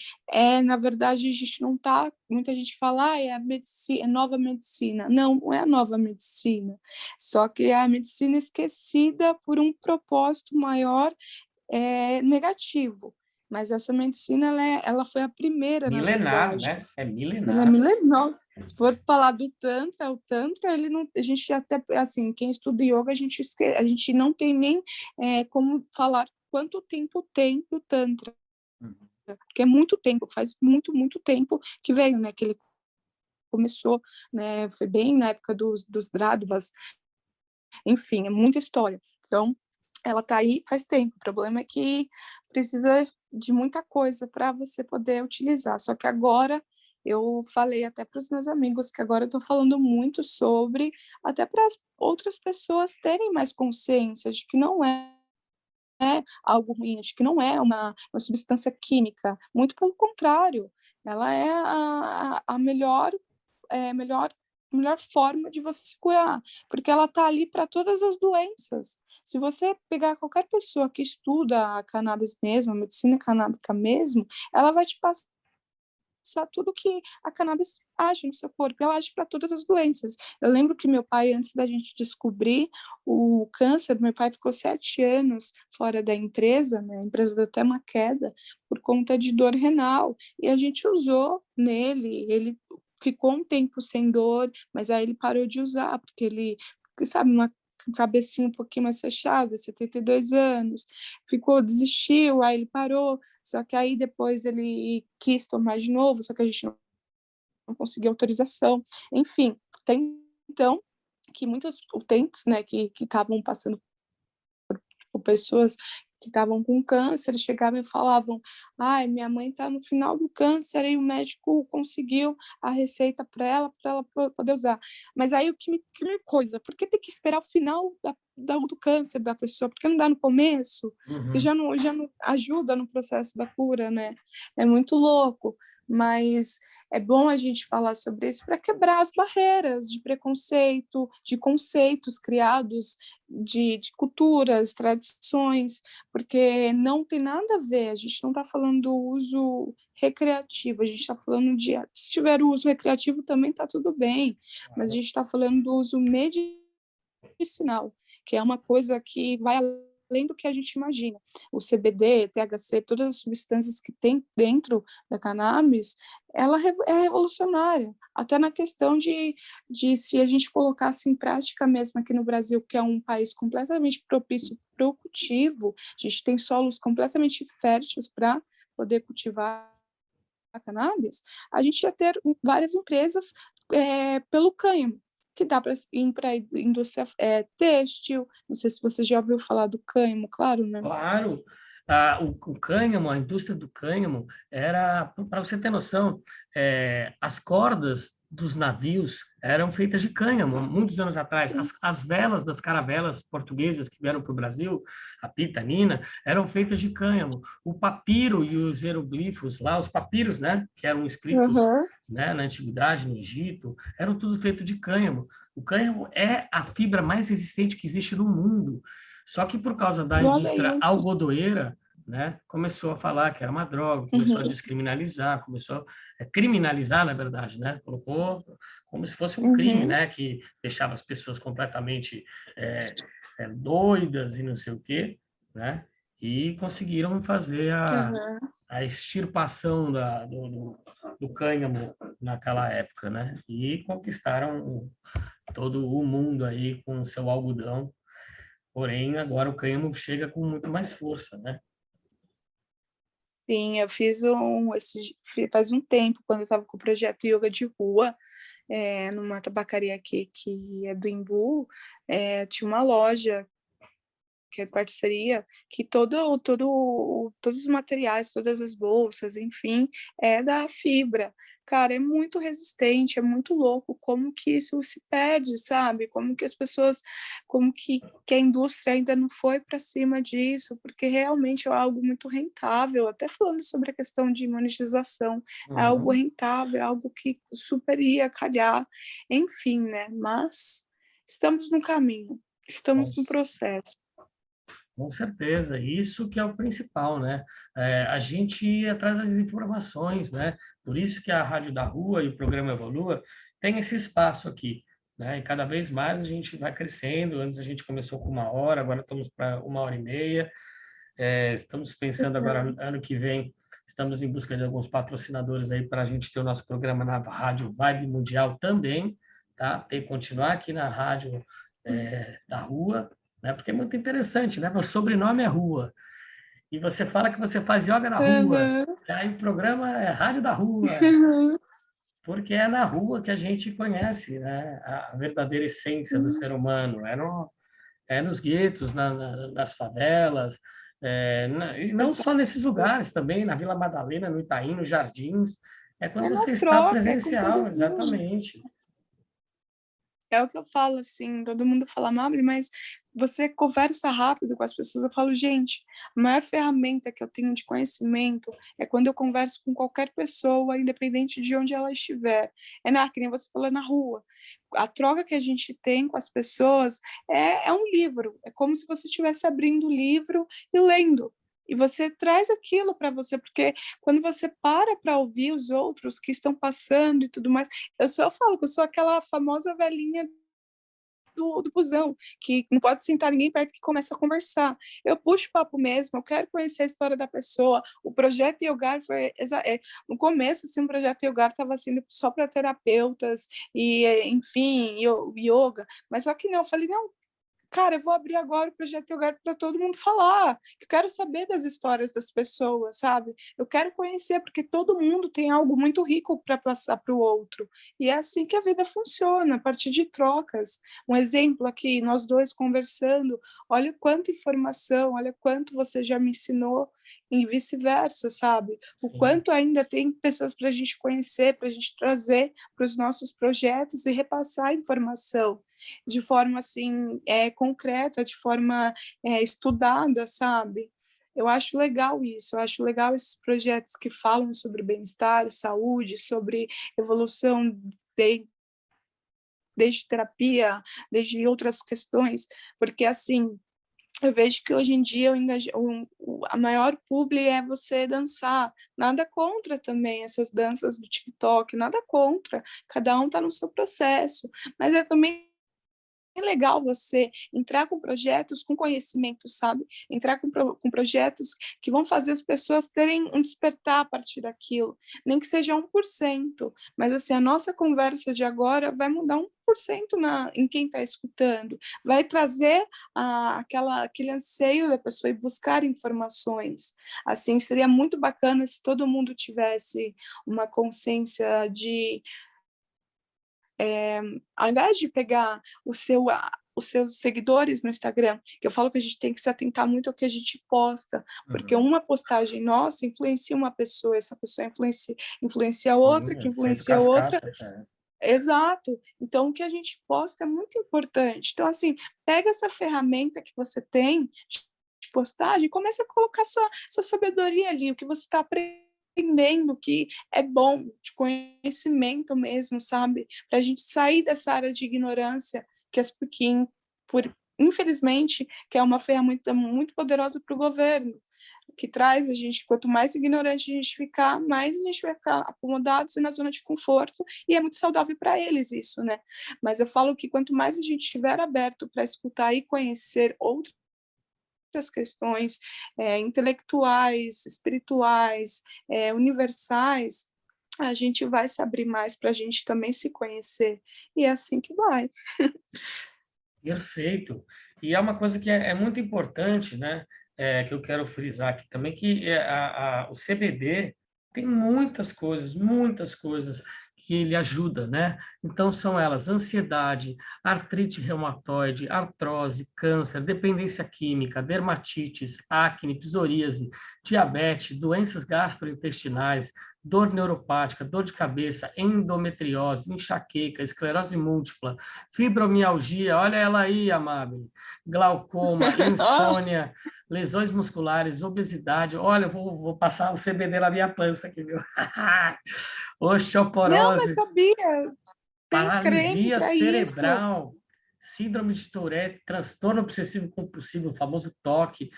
na verdade, a gente não está. Muita gente fala, é a medicina, é nova medicina. Não, não é a nova medicina. Só que é a medicina esquecida por um propósito maior negativo. Mas essa medicina, ela foi a primeira, na Milenar, verdade. né? É Ela é milenar. milenar. Nossa, se for falar do Tantra, o Tantra, ele não, a gente até, assim, quem estuda yoga, a gente não tem nem como falar quanto tempo tem o Tantra. Uhum. Porque é muito tempo, faz muito, muito tempo que veio, né? Que ele começou, né? Foi bem na época dos Dráduvas, enfim, é muita história. Então, ela está aí faz tempo. O problema é que precisa de muita coisa para você poder utilizar. Só que agora eu falei até para os meus amigos que agora eu estou falando muito sobre, até para as outras pessoas terem mais consciência de que não é algo ruim, de que não é uma substância química, muito pelo contrário, ela é a melhor forma de você se curar, porque ela está ali para todas as doenças. Se você pegar qualquer pessoa que estuda a cannabis mesmo, a medicina canábica mesmo, ela vai te passar tudo que a cannabis age no seu corpo, ela age para todas as doenças. Eu lembro que meu pai, antes da gente descobrir o câncer, meu pai ficou 7 anos fora da empresa, né? A empresa deu até uma queda por conta de dor renal, e a gente usou nele, ele ficou um tempo sem dor, mas aí ele parou de usar, porque ele, sabe, uma cabecinha um pouquinho mais fechada, 72 anos, desistiu, aí ele parou, só que aí depois ele quis tomar de novo, só que a gente não conseguiu autorização. Enfim, tem então que muitos utentes, né, que estavam passando por pessoas que estavam com câncer, chegavam e falavam, ai, minha mãe está no final do câncer, e o médico conseguiu a receita para ela poder usar. Mas aí que me coisa, por que tem que esperar o final do câncer da pessoa? Por que não dá no começo? Porque Uhum. já não ajuda no processo da cura, né? É muito louco, mas é bom a gente falar sobre isso para quebrar as barreiras de preconceito, de conceitos criados, de culturas, tradições, porque não tem nada a ver, a gente não está falando do uso recreativo, a gente está falando de. Se tiver o uso recreativo também está tudo bem, mas a gente está falando do uso medicinal, que é uma coisa que vai além do que a gente imagina. O CBD, THC, todas as substâncias que tem dentro da cannabis, ela é revolucionária, até na questão de se a gente colocasse em prática mesmo aqui no Brasil, que é um país completamente propício para o cultivo, a gente tem solos completamente férteis para poder cultivar a cannabis, a gente ia ter várias empresas pelo cânhamo, que dá para ir para a indústria têxtil. Não sei se você já ouviu falar do cânhamo, claro, né? Claro, o cânhamo, a indústria do cânhamo, era, para você ter noção, as cordas dos navios eram feitas de cânhamo, muitos anos atrás. As velas das caravelas portuguesas que vieram para o Brasil, a pita, a nina, eram feitas de cânhamo. O papiro e os hieroglifos lá, os papiros, né, que eram escritos, Uhum. né, na antiguidade, no Egito, eram tudo feito de cânhamo. O cânhamo é a fibra mais resistente que existe no mundo. Só que por causa da Olha indústria isso. algodoeira, né, começou a falar que era uma droga, começou a Uhum. descriminalizar, começou a criminalizar, na verdade, né? Colocou como se fosse um crime, Uhum. né? Que deixava as pessoas completamente doidas e não sei o quê, né? E conseguiram fazer Uhum. a extirpação do cânhamo naquela época, né? E conquistaram todo o mundo aí com o seu algodão. Porém, agora o cânhamo chega com muito mais força, né? Sim, eu fiz faz um tempo, quando eu estava com o projeto Yoga de Rua, numa tabacaria aqui que é do Embu, tinha uma loja que é parceria, que todos os materiais, todas as bolsas, enfim, é da fibra. Cara, é muito resistente, é muito louco como que isso se perde, sabe? Como que as pessoas, como que a indústria ainda não foi para cima disso, porque realmente é algo muito rentável. Até falando sobre a questão de monetização, é algo Uhum. rentável, é algo que super ia calhar, enfim, né? Mas estamos no caminho, Com, estamos no processo. com certeza, isso que é o principal, né? A gente ir atrás das informações, né? Por isso que a Rádio da Rua e o programa Evolua tem esse espaço aqui, né? E cada vez mais a gente vai crescendo. Antes a gente começou com 1 hora, agora estamos para 1 hora e meia. Estamos pensando agora, ano que vem, estamos em busca de alguns patrocinadores aí para a gente ter o nosso programa na Rádio Vibe Mundial também, tá? Tem que continuar aqui na Rádio da Rua, né? Porque é muito interessante, né? Meu sobrenome é Rua. E você fala que você faz yoga na rua. Uhum. Aí o programa é Rádio da Rua, Uhum. porque é na rua que a gente conhece, né? A verdadeira essência do ser humano. Nos guetos, nas favelas, e não só Exato. nesses lugares, também na Vila Madalena, no Itaim, nos Jardins. É quando É na você está troca, é com presencial, todo mundo. exatamente. É o que eu falo, assim, todo mundo fala, Mabel, mas você conversa rápido com as pessoas. Eu falo, gente, a maior ferramenta que eu tenho de conhecimento é quando eu converso com qualquer pessoa, independente de onde ela estiver. Que nem você falou, na rua. A troca que a gente tem com as pessoas é um livro. É como se você estivesse abrindo o livro e lendo. E você traz aquilo para você, porque quando você para ouvir os outros que estão passando e tudo mais, eu só falo que eu sou aquela famosa velhinha do busão, que não pode sentar ninguém perto que começa a conversar. Eu puxo papo mesmo, eu quero conhecer a história da pessoa. O projeto Yogar foi... no começo, assim, o projeto Yogar estava sendo só para terapeutas e, enfim, yoga. Mas só que não, eu falei, não, Cara, eu vou abrir agora o Projeto Yoga para todo mundo falar. Eu quero saber das histórias das pessoas, sabe? Eu quero conhecer, porque todo mundo tem algo muito rico para passar para o outro. E é assim que a vida funciona, a partir de trocas. Um exemplo aqui, nós dois conversando, olha quanta informação, olha quanto você já me ensinou, e vice-versa, sabe? O Sim. quanto ainda tem pessoas para a gente conhecer, para a gente trazer para os nossos projetos e repassar a informação de forma assim concreta, de forma estudada, sabe? Eu acho legal isso, eu acho legal esses projetos que falam sobre bem-estar, saúde, sobre evolução de, desde terapia, desde outras questões, porque assim eu vejo que hoje em dia a maior publi é você dançar. Nada contra também essas danças do TikTok, nada contra. Cada um está no seu processo. Mas é também legal você entrar com projetos com conhecimento, sabe? Entrar com projetos que vão fazer as pessoas terem um despertar a partir daquilo, nem que seja 1%, mas assim, a nossa conversa de agora vai mudar 1% em quem está escutando, vai trazer aquele anseio da pessoa ir buscar informações. Assim, seria muito bacana se todo mundo tivesse uma consciência de ao invés de pegar os seus seguidores no Instagram, que eu falo que a gente tem que se atentar muito ao que a gente posta, porque Uhum. uma postagem nossa influencia uma pessoa, essa pessoa influencia outra, Sim, que efeito influencia outra. cascata. É. Exato. Então, o que a gente posta é muito importante. Então, assim, pega essa ferramenta que você tem de postagem e começa a colocar sua sabedoria ali, o que você está aprendendo, que é bom, de conhecimento mesmo, sabe? Para a gente sair dessa área de ignorância por, infelizmente, que é uma ferramenta muito poderosa para o governo, que traz a gente, quanto mais ignorante a gente ficar, mais a gente vai ficar acomodados e na zona de conforto, e é muito saudável para eles isso, né? Mas eu falo que quanto mais a gente estiver aberto para escutar e conhecer outras questões intelectuais, espirituais, universais, a gente vai se abrir mais para a gente também se conhecer. E é assim que vai. Perfeito. E é uma coisa que é muito importante, né? Que eu quero frisar aqui também, que o CBD tem muitas coisas que ele ajuda, né? Então, são elas ansiedade, artrite reumatoide, artrose, câncer, dependência química, dermatites, acne, psoríase, diabetes, doenças gastrointestinais, dor neuropática, dor de cabeça, endometriose, enxaqueca, esclerose múltipla, fibromialgia, olha ela aí, Amável, glaucoma, insônia, lesões musculares, obesidade. Olha, eu vou passar o CBD na minha pança aqui, viu? Não, mas Osteoporose, sabia, tem creme paralisia para isso. cerebral, síndrome de Tourette, transtorno obsessivo compulsivo, o famoso TOC,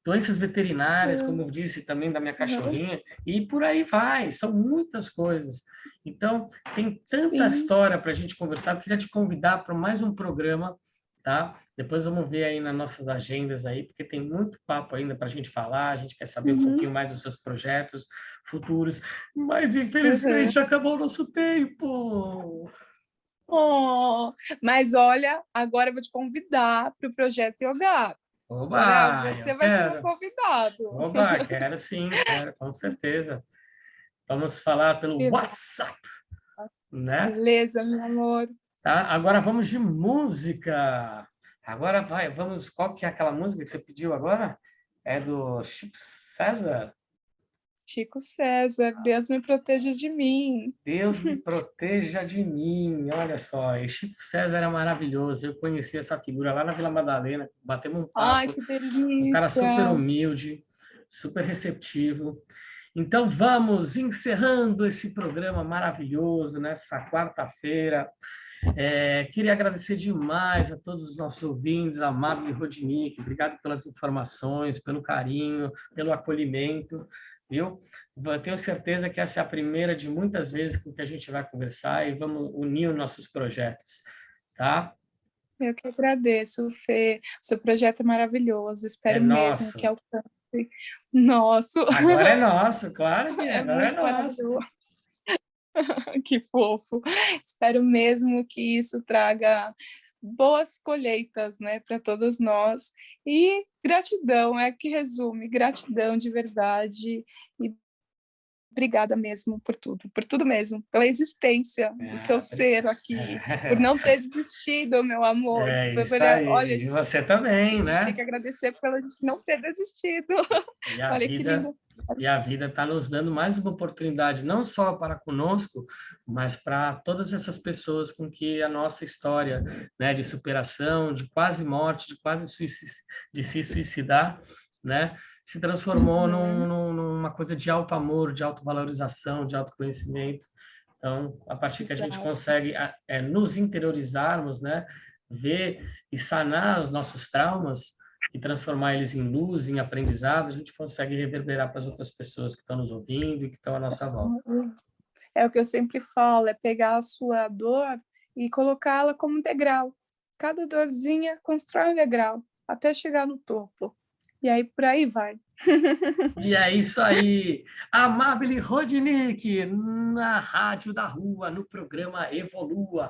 doenças veterinárias, como eu disse também da minha Uhum. cachorrinha, e por aí vai, são muitas coisas. Então, tem tanta Sim. história para a gente conversar, eu queria te convidar para mais um programa, tá? Depois vamos ver aí nas nossas agendas aí, porque tem muito papo ainda para a gente falar, a gente quer saber um Uhum. pouquinho mais dos seus projetos futuros, mas Uhum. infelizmente acabou o nosso tempo. Oh, mas olha, agora eu vou te convidar para o Projeto Yoga. Agora Oba, eu você vai ser meu quero. convidado. Oba, quero sim, quero, com certeza. Vamos falar pelo WhatsApp, né? Beleza, meu amor. Tá? Agora vamos de música. Agora vai, vamos. Qual que é aquela música que você pediu agora? É do Chico César. Chico César, Deus me proteja de mim. Deus me proteja de mim. Olha só, e Chico César era maravilhoso. Eu conheci essa figura lá na Vila Madalena, batemos um Ai, papo. que Um cara super delícia. humilde, super receptivo. Então vamos encerrando esse programa maravilhoso nessa quarta-feira. Queria agradecer demais a todos os nossos ouvintes, a Mabel e Rodinick, obrigado pelas informações, pelo carinho, pelo acolhimento, viu? Eu tenho certeza que essa é a primeira de muitas vezes com que a gente vai conversar e vamos unir os nossos projetos, tá? Eu que agradeço, Fê. Seu projeto é maravilhoso. É Espero mesmo que nosso. alcance. Nosso. Agora é nosso, claro que É agora é muito nosso. maravilhoso. Que fofo. Espero mesmo que isso traga boas colheitas, né, para todos nós. E gratidão, é que resume, gratidão de verdade. E obrigada mesmo por tudo mesmo, pela existência do seu ser aqui, por não ter desistido, meu amor. É isso Olha, aí. E você também, a gente tem né? que agradecer pela gente não ter desistido. E a Olha que vida lindo. e a vida está nos dando mais uma oportunidade, não só para conosco, mas para todas essas pessoas com que a nossa história, né, de superação, de quase morte, de se suicidar, né, se transformou Uhum. numa coisa de alto amor, de autovalorização, de autoconhecimento. Então, a partir que a gente Exato. consegue nos interiorizarmos, né, ver e sanar os nossos traumas, e transformar eles em luz, em aprendizado, a gente consegue reverberar para as outras pessoas que estão nos ouvindo e que estão à nossa volta. É o que eu sempre falo, é pegar a sua dor e colocá-la como um degrau. Cada dorzinha constrói um degrau até chegar no topo. E aí por aí vai. E é isso aí. Amabile Rodinick, na Rádio da Rua, no programa Evolua.